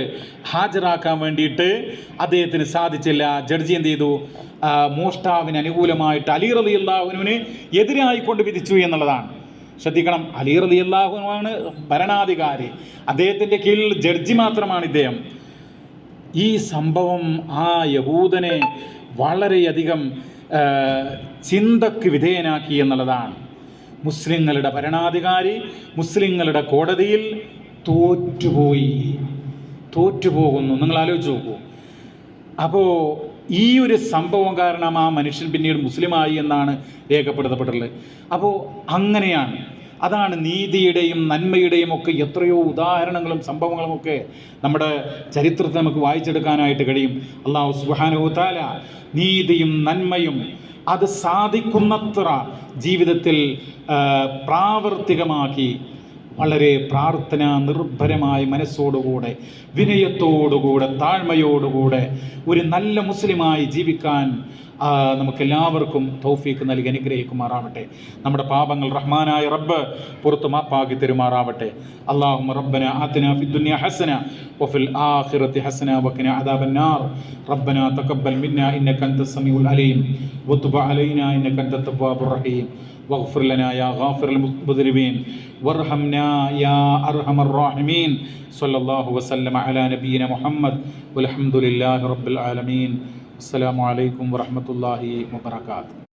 ഹാജരാക്കാൻ വേണ്ടിയിട്ട് അദ്ദേഹത്തിന് സാധിച്ചില്ല. ജഡ്ജി എന്ത് ചെയ്തു? മോഷ്ടാവിന് അനുകൂലമായിട്ട് അലി റളിയല്ലാഹു അൻഹുവിന് എതിരായിക്കൊണ്ട് വിധിച്ചു എന്നുള്ളതാണ്. ശ്രദ്ധിക്കണം, അലി റളിയല്ലാഹു അൻഹുവാണ് ഭരണാധികാരി, അദ്ദേഹത്തിൻ്റെ കീഴിൽ ജഡ്ജി മാത്രമാണ് ഇദ്ദേഹം. ഈ സംഭവം ആ യഹൂദനെ വളരെയധികം ചിന്തക്ക് വിധേയനാക്കി എന്നുള്ളതാണ്. മുസ്ലിങ്ങളുടെ ഭരണാധികാരി മുസ്ലിങ്ങളുടെ കോടതിയിൽ തോറ്റുപോകുന്നു. നിങ്ങൾ ആലോചിച്ച് നോക്കൂ. അപ്പോൾ ഈ ഒരു സംഭവം കാരണം ആ മനുഷ്യൻ പിന്നീട് മുസ്ലിമായി എന്നാണ് രേഖപ്പെടുത്തപ്പെട്ടുള്ളത്. അപ്പോൾ അങ്ങനെയാണ്. അതാണ് നീതിയുടെയും നന്മയുടെയും ഒക്കെ എത്രയോ ഉദാഹരണങ്ങളും സംഭവങ്ങളുമൊക്കെ നമ്മുടെ ചരിത്രത്തിൽ നമുക്ക് വായിച്ചെടുക്കാനായിട്ട് കഴിയും. അല്ലാഹു സുബ്ഹാനഹു വ തആല നീതിയും നന്മയും അത് സാധിക്കുന്നത്ര ജീവിതത്തിൽ പ്രാവർത്തികമാക്കി വളരെ പ്രാർത്ഥന നിർഭരമായ മനസ്സോടുകൂടെ, വിനയത്തോടുകൂടെ, താഴ്മയോടുകൂടെ ഒരു നല്ല മുസ്ലിമായി ജീവിക്കാൻ നമുക്കെല്ലാവർക്കും തൗഫീഖ് നൽകി അനുഗ്രഹിക്കുമാറാവട്ടെ. നമ്മുടെ പാപങ്ങൾ റഹ്മാനായ റബ്ബ് പുറത്തു മാപ്പാക്കി തരുമാറാവട്ടെ. അല്ലാഹുമ്മ റബ്ബന ആതിനാ ഫിദ്ദുനിയ ഹസന വഫിൽ ആഖിറതി ഹസന വഖിനാ അദാബന്നാർ. റബ്ബന തഖബ്ബൽ മിന്നാ ഇന്നക അൻതസ് സമീഉൽ അലീം വതുബ് അലൈനാ ഇന്നക അൻതത് തവ്വാബുർ റഹീം واغفر لنا يا غافر المذنبين وارحمنا يا أرحم الراحمين. صلى الله وسلم على نبينا محمد والحمد لله رب العالمين. السلام عليكم ورحمة الله وبركاته.